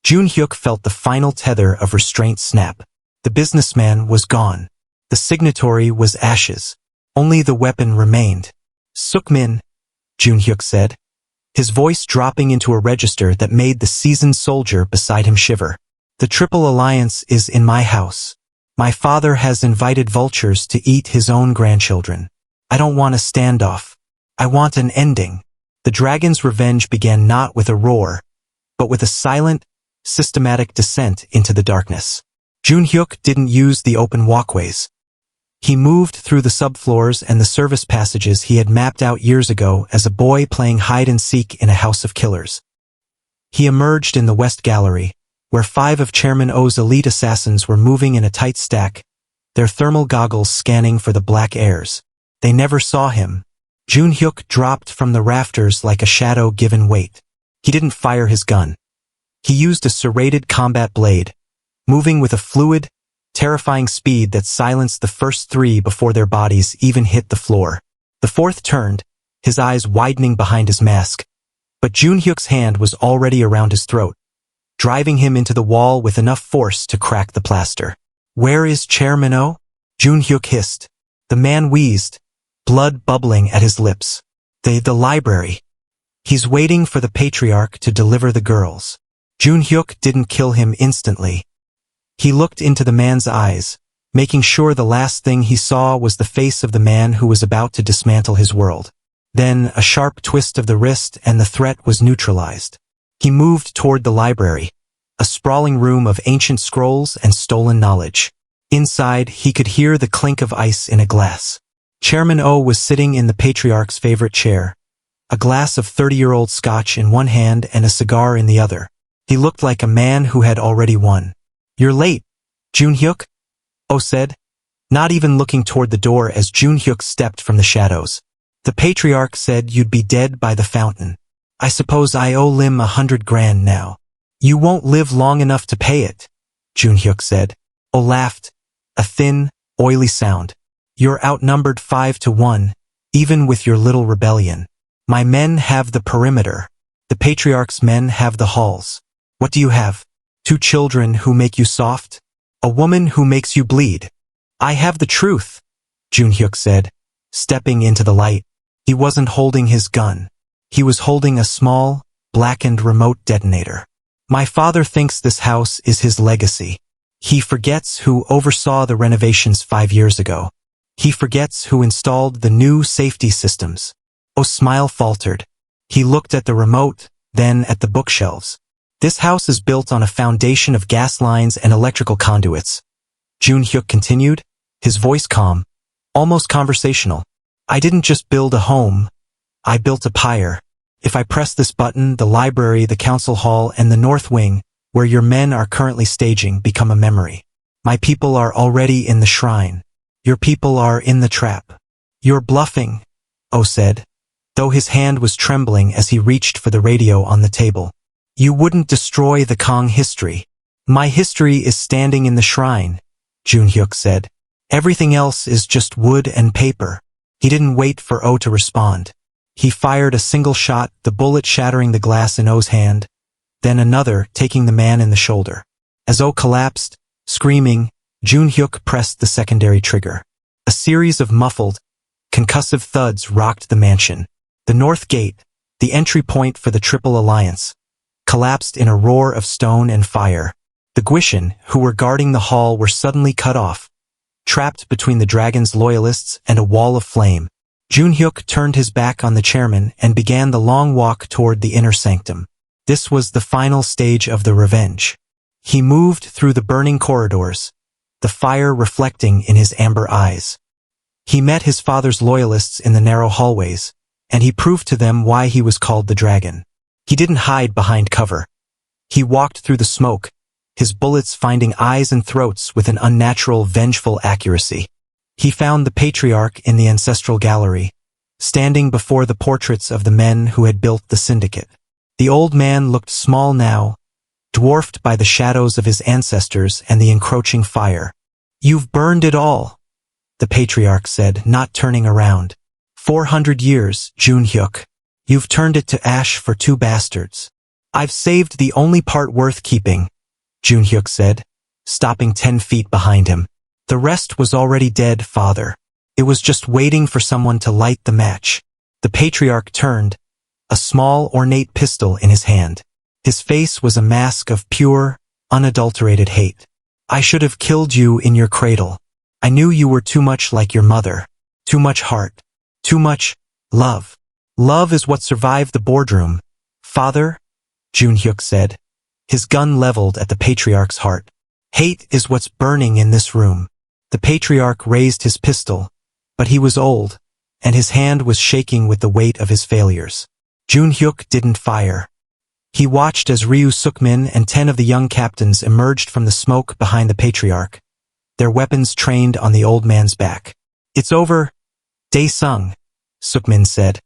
Joon-Hyuk felt the final tether of restraint snap. The businessman was gone. The signatory was ashes. Only the weapon remained. Suk-min, Joon-Hyuk said, his voice dropping into a register that made the seasoned soldier beside him shiver. The Triple Alliance is in my house. My father has invited vultures to eat his own grandchildren. I don't want a standoff. I want an ending. The dragon's revenge began not with a roar, but with a silent, systematic descent into the darkness. Joon-Hyuk didn't use the open walkways. He moved through the subfloors and the service passages he had mapped out years ago as a boy playing hide-and-seek in a house of killers. He emerged in the West Gallery, where 5 of Chairman Oh's elite assassins were moving in a tight stack, their thermal goggles scanning for the black airs. They never saw him. Joon-Hyuk dropped from the rafters like a shadow given weight. He didn't fire his gun. He used a serrated combat blade, moving with a fluid, terrifying speed that silenced the first 3 before their bodies even hit the floor. The 4th turned, his eyes widening behind his mask, but Joon-Hyuk's hand was already around his throat, driving him into the wall with enough force to crack the plaster. "Where is Chairman Oh?" Joon-Hyuk hissed. The man wheezed, blood bubbling at his lips. The library. He's waiting for the patriarch to deliver the girls." Joon-Hyuk didn't kill him instantly. He looked into the man's eyes, making sure the last thing he saw was the face of the man who was about to dismantle his world. Then a sharp twist of the wrist and the threat was neutralized. He moved toward the library, a sprawling room of ancient scrolls and stolen knowledge. Inside, he could hear the clink of ice in a glass. Chairman Oh was sitting in the patriarch's favorite chair, a glass of 30-year-old scotch in one hand and a cigar in the other. He looked like a man who had already won. "You're late, Joon-Hyuk," Oh said, not even looking toward the door as Joon-Hyuk stepped from the shadows. "The patriarch said you'd be dead by the fountain. I suppose I owe Lim 100 grand now." "You won't live long enough to pay it," Joon-Hyuk said. Oh laughed, a thin, oily sound. "You're outnumbered 5 to 1, even with your little rebellion. My men have the perimeter. The patriarch's men have the halls. What do you have? 2 children who make you soft? A woman who makes you bleed?" "I have the truth," Joon-Hyuk said, stepping into the light. He wasn't holding his gun. He was holding a small, blackened remote detonator. "My father thinks this house is his legacy. He forgets who oversaw the renovations 5 years ago. He forgets who installed the new safety systems." Oh's smile faltered. He looked at the remote, then at the bookshelves. "This house is built on a foundation of gas lines and electrical conduits," Joon-Hyuk continued, his voice calm, almost conversational. "I didn't just build a home. I built a pyre. If I press this button, the library, the council hall, and the north wing, where your men are currently staging, become a memory. My people are already in the shrine. Your people are in the trap." "You're bluffing," Oh said, though his hand was trembling as he reached for the radio on the table. "You wouldn't destroy the Kang history." "My history is standing in the shrine," Joon-Hyuk said. "Everything else is just wood and paper." He didn't wait for Oh to respond. He fired a single shot, the bullet shattering the glass in Oh's hand, then another, taking the man in the shoulder. As Oh collapsed, screaming, Joon-Hyuk pressed the secondary trigger. A series of muffled, concussive thuds rocked the mansion. The north gate, the entry point for the Triple Alliance, collapsed in a roar of stone and fire. The Guishan, who were guarding the hall, were suddenly cut off, trapped between the dragon's loyalists and a wall of flame. Joon-Hyuk turned his back on the chairman and began the long walk toward the inner sanctum. This was the final stage of the revenge. He moved through the burning corridors, the fire reflecting in his amber eyes. He met his father's loyalists in the narrow hallways, and he proved to them why he was called the Dragon. He didn't hide behind cover. He walked through the smoke, his bullets finding eyes and throats with an unnatural, vengeful accuracy. He found the patriarch in the ancestral gallery, standing before the portraits of the men who had built the syndicate. The old man looked small now, dwarfed by the shadows of his ancestors and the encroaching fire. "You've burned it all," the patriarch said, not turning around. 400 years, Joon-Hyuk. You've turned it to ash for 2 bastards. "I've saved the only part worth keeping," Joon-Hyuk said, stopping 10 feet behind him. "The rest was already dead, father. It was just waiting for someone to light the match." The patriarch turned, a small, ornate pistol in his hand. His face was a mask of pure, unadulterated hate. "I should have killed you in your cradle. I knew you were too much like your mother. Too much heart. Too much love. Love is what survived the boardroom, father," Joon-Hyuk said, his gun leveled at the patriarch's heart. "Hate is what's burning in this room. The patriarch raised his pistol, but he was old, and his hand was shaking with the weight of his failures. Joon-Hyuk didn't fire. He watched as Ryu Sukmin and 10 of the young captains emerged from the smoke behind the patriarch, their weapons trained on the old man's back. "It's over, Dae-Sung," Sukmin said,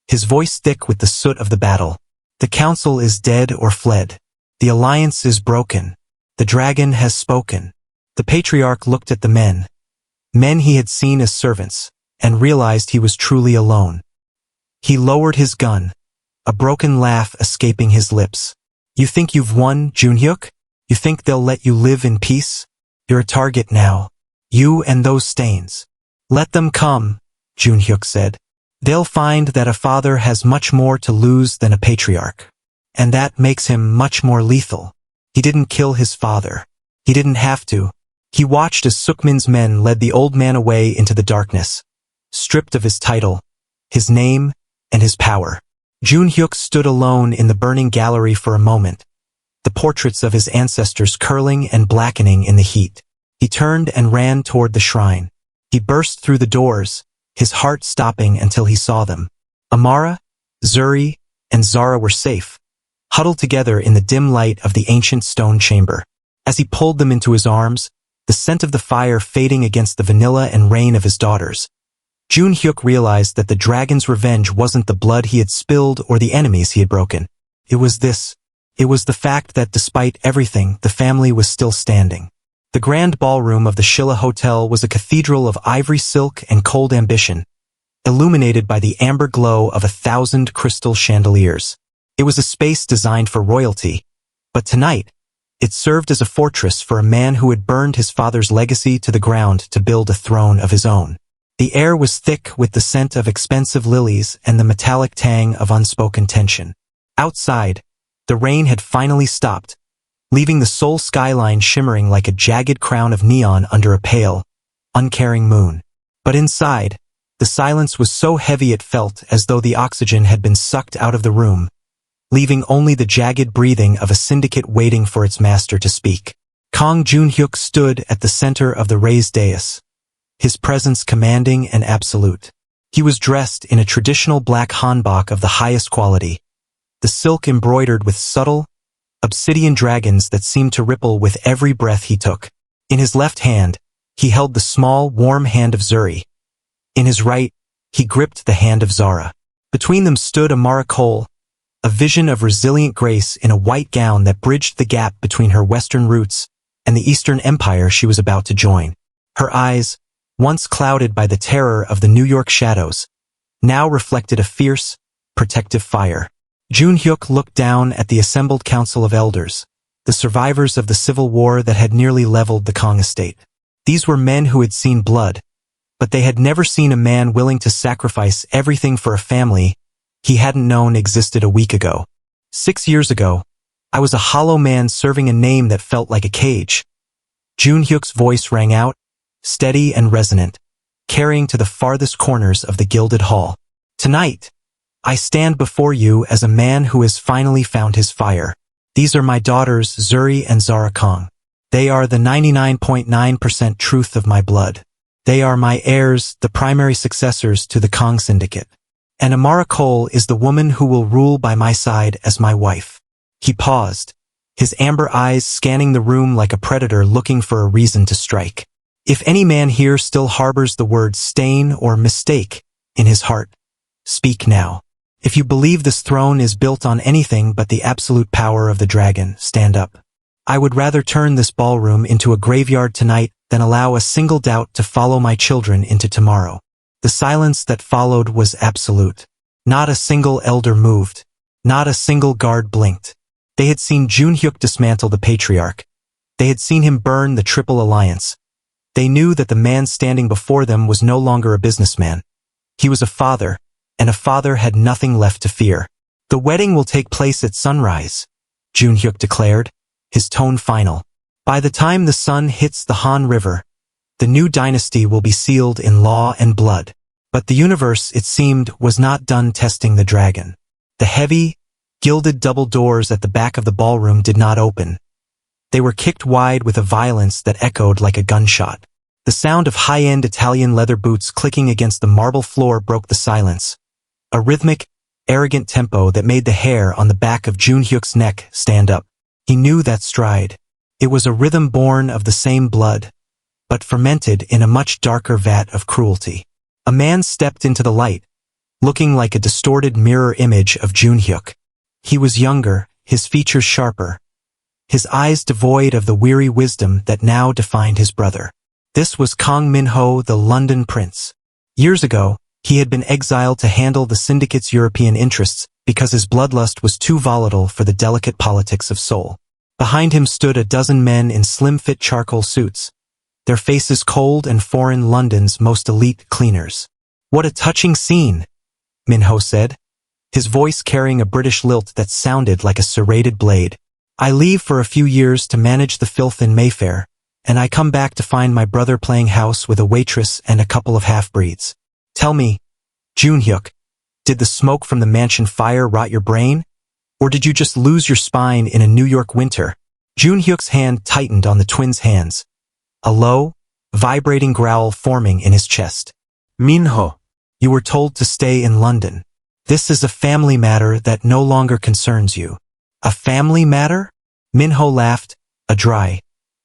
his voice thick with the soot of the battle. "The council is dead or fled. The alliance is broken. The dragon has spoken." The patriarch looked at the men he had seen as servants, and realized he was truly alone. He lowered his gun, a broken laugh escaping his lips. "You think you've won, Joon-Hyuk? You think they'll let you live in peace? You're a target now. You and those stains. Let them come," Joon-Hyuk said. "They'll find that a father has much more to lose than a patriarch. And that makes him much more lethal." He didn't kill his father. He didn't have to. He watched as Sukmin's men led the old man away into the darkness, stripped of his title, his name, and his power. Joon-Hyuk stood alone in the burning gallery for a moment, the portraits of his ancestors curling and blackening in the heat. He turned and ran toward the shrine. He burst through the doors, his heart stopping until he saw them. Amara, Zuri, and Zara were safe, huddled together in the dim light of the ancient stone chamber. As he pulled them into his arms, the scent of the fire fading against the vanilla and rain of his daughters, Joon-Hyuk realized that the dragon's revenge wasn't the blood he had spilled or the enemies he had broken. It was the fact that despite everything, the family was still standing. The grand ballroom of the Shilla Hotel was a cathedral of ivory silk and cold ambition, illuminated by the amber glow of 1,000 crystal chandeliers. It was a space designed for royalty, but tonight, it served as a fortress for a man who had burned his father's legacy to the ground to build a throne of his own. The air was thick with the scent of expensive lilies and the metallic tang of unspoken tension. Outside, the rain had finally stopped, leaving the Seoul skyline shimmering like a jagged crown of neon under a pale, uncaring moon. But inside, the silence was so heavy it felt as though the oxygen had been sucked out of the room, leaving only the jagged breathing of a syndicate waiting for its master to speak. Kang Joon-Hyuk stood at the center of the raised dais, his presence commanding and absolute. He was dressed in a traditional black hanbok of the highest quality, the silk embroidered with subtle, obsidian dragons that seemed to ripple with every breath he took. In his left hand, he held the small, warm hand of Zuri. In his right, he gripped the hand of Zara. Between them stood Amara Cole, a vision of resilient grace in a white gown that bridged the gap between her Western roots and the Eastern Empire she was about to join. Her eyes, once clouded by the terror of the New York shadows, now reflected a fierce, protective fire. Joon-Hyuk looked down at the assembled council of elders, the survivors of the civil war that had nearly leveled the Kang estate. These were men who had seen blood, but they had never seen a man willing to sacrifice everything for a family he hadn't known existed a week ago. 6 years ago, I was a hollow man serving a name that felt like a cage. Joon-Hyuk's voice rang out, steady and resonant, carrying to the farthest corners of the gilded hall. Tonight, I stand before you as a man who has finally found his fire. These are my daughters Zuri and Zara Kang. They are the 99.9% truth of my blood. They are my heirs, the primary successors to the Kang Syndicate. And Amara Cole is the woman who will rule by my side as my wife. He paused, his amber eyes scanning the room like a predator looking for a reason to strike. If any man here still harbors the words stain or mistake in his heart, speak now. If you believe this throne is built on anything but the absolute power of the dragon, stand up. I would rather turn this ballroom into a graveyard tonight than allow a single doubt to follow my children into tomorrow. The silence that followed was absolute. Not a single elder moved. Not a single guard blinked. They had seen Joon-Hyuk dismantle the patriarch. They had seen him burn the Triple Alliance. They knew that the man standing before them was no longer a businessman. He was a father, and a father had nothing left to fear. The wedding will take place at sunrise, Joon-Hyuk declared, his tone final. By the time the sun hits the Han River, the new dynasty will be sealed in law and blood. But the universe, it seemed, was not done testing the dragon. The heavy, gilded double doors at the back of the ballroom did not open. They were kicked wide with a violence that echoed like a gunshot. The sound of high-end Italian leather boots clicking against the marble floor broke the silence. A rhythmic, arrogant tempo that made the hair on the back of Joon-Hyuk's neck stand up. He knew that stride. It was a rhythm born of the same blood, but fermented in a much darker vat of cruelty. A man stepped into the light, looking like a distorted mirror image of Joon-Hyuk. He was younger, his features sharper, his eyes devoid of the weary wisdom that now defined his brother. This was Kang Min-ho, the London prince. Years ago, he had been exiled to handle the syndicate's European interests because his bloodlust was too volatile for the delicate politics of Seoul. Behind him stood a dozen men in slim-fit charcoal suits, their faces cold and foreign London's most elite cleaners. "What a touching scene," Min-ho said, his voice carrying a British lilt that sounded like a serrated blade. "I leave for a few years to manage the filth in Mayfair, and I come back to find my brother playing house with a waitress and a couple of half-breeds. Tell me, Joon-Hyuk, did the smoke from the mansion fire rot your brain? Or did you just lose your spine in a New York winter?" Joon-Hyuk's hand tightened on the twins' hands, a low, vibrating growl forming in his chest. "Min-ho, you were told to stay in London. This is a family matter that no longer concerns you." "A family matter?" Min-ho laughed, a dry,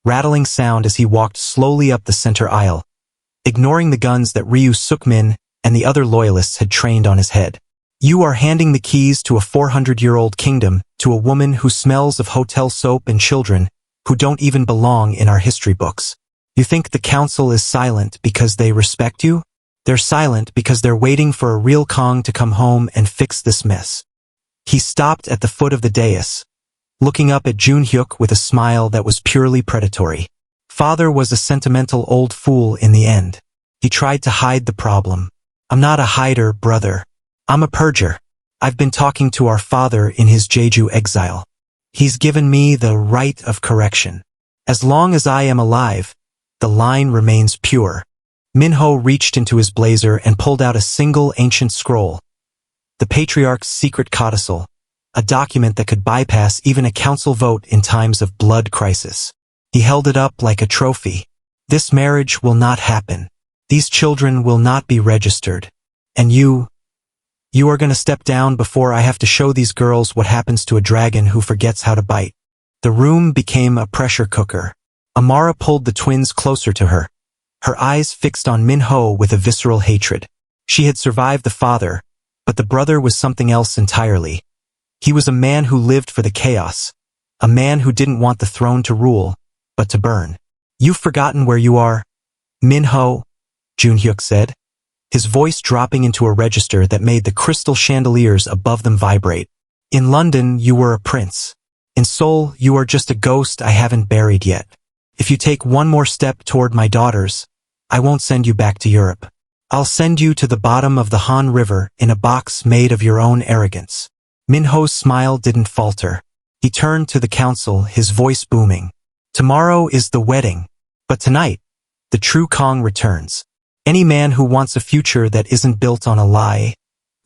rattling sound as he walked slowly up the center aisle, ignoring the guns that Ryu Suk-min and the other loyalists had trained on his head. "You are handing the keys to a 400-year-old kingdom to a woman who smells of hotel soap and children who don't even belong in our history books. You think the council is silent because they respect you? They're silent because they're waiting for a real Kang to come home and fix this mess." He stopped at the foot of the dais, looking up at Joon-Hyuk with a smile that was purely predatory. Father was a sentimental old fool in the end. He tried to hide the problem. "I'm not a hider, brother. I'm a purger. I've been talking to our father in his Jeju exile. He's given me the right of correction. As long as I am alive, the line remains pure." Min-ho reached into his blazer and pulled out a single ancient scroll, the Patriarch's secret codicil, a document that could bypass even a council vote in times of blood crisis. He held it up like a trophy. "This marriage will not happen. These children will not be registered. And you are going to step down before I have to show these girls what happens to a dragon who forgets how to bite." The room became a pressure cooker. Amara pulled the twins closer to her, her eyes fixed on Min-ho with a visceral hatred. She had survived the father, but the brother was something else entirely. He was a man who lived for the chaos, a man who didn't want the throne to rule, but to burn. "You've forgotten where you are, Min-ho," Joon-Hyuk said, his voice dropping into a register that made the crystal chandeliers above them vibrate. "In London, you were a prince. In Seoul, you are just a ghost I haven't buried yet. If you take one more step toward my daughters, I won't send you back to Europe. I'll send you to the bottom of the Han River in a box made of your own arrogance." Min-ho's smile didn't falter. He turned to the council, his voice booming. "Tomorrow is the wedding, but tonight, the true Kang returns. Any man who wants a future that isn't built on a lie,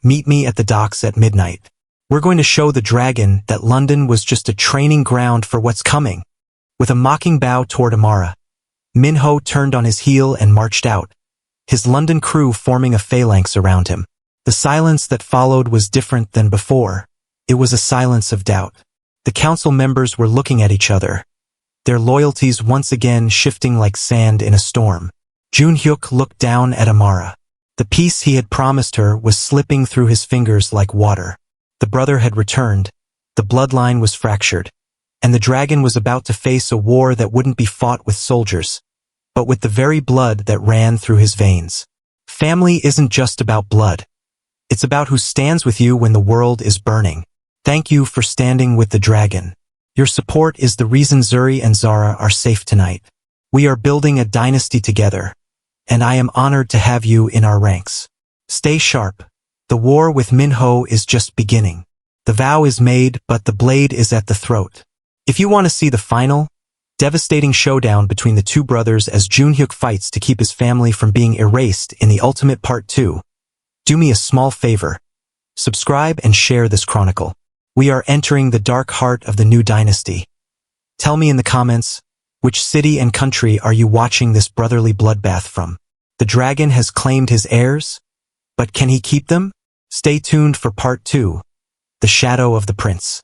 meet me at the docks at midnight. We're going to show the dragon that London was just a training ground for what's coming." With a mocking bow toward Amara, Min-ho turned on his heel and marched out, his London crew forming a phalanx around him. The silence that followed was different than before. It was a silence of doubt. The council members were looking at each other, their loyalties once again shifting like sand in a storm. Joon-Hyuk looked down at Amara. The peace he had promised her was slipping through his fingers like water. The brother had returned, the bloodline was fractured, and the dragon was about to face a war that wouldn't be fought with soldiers, but with the very blood that ran through his veins. Family isn't just about blood. It's about who stands with you when the world is burning. Thank you for standing with the dragon. Your support is the reason Zuri and Zara are safe tonight. We are building a dynasty together, and I am honored to have you in our ranks. Stay sharp. The war with Min-ho is just beginning. The vow is made, but the blade is at the throat. If you want to see the final, devastating showdown between the two brothers as Joon-Hyuk fights to keep his family from being erased in the ultimate part 2, do me a small favor. Subscribe and share this chronicle. We are entering the dark heart of the new dynasty. Tell me in the comments, Which city and country are you watching this brotherly bloodbath from? The dragon has claimed his heirs? But can he keep them? Stay tuned for part 2, The Shadow of the Prince.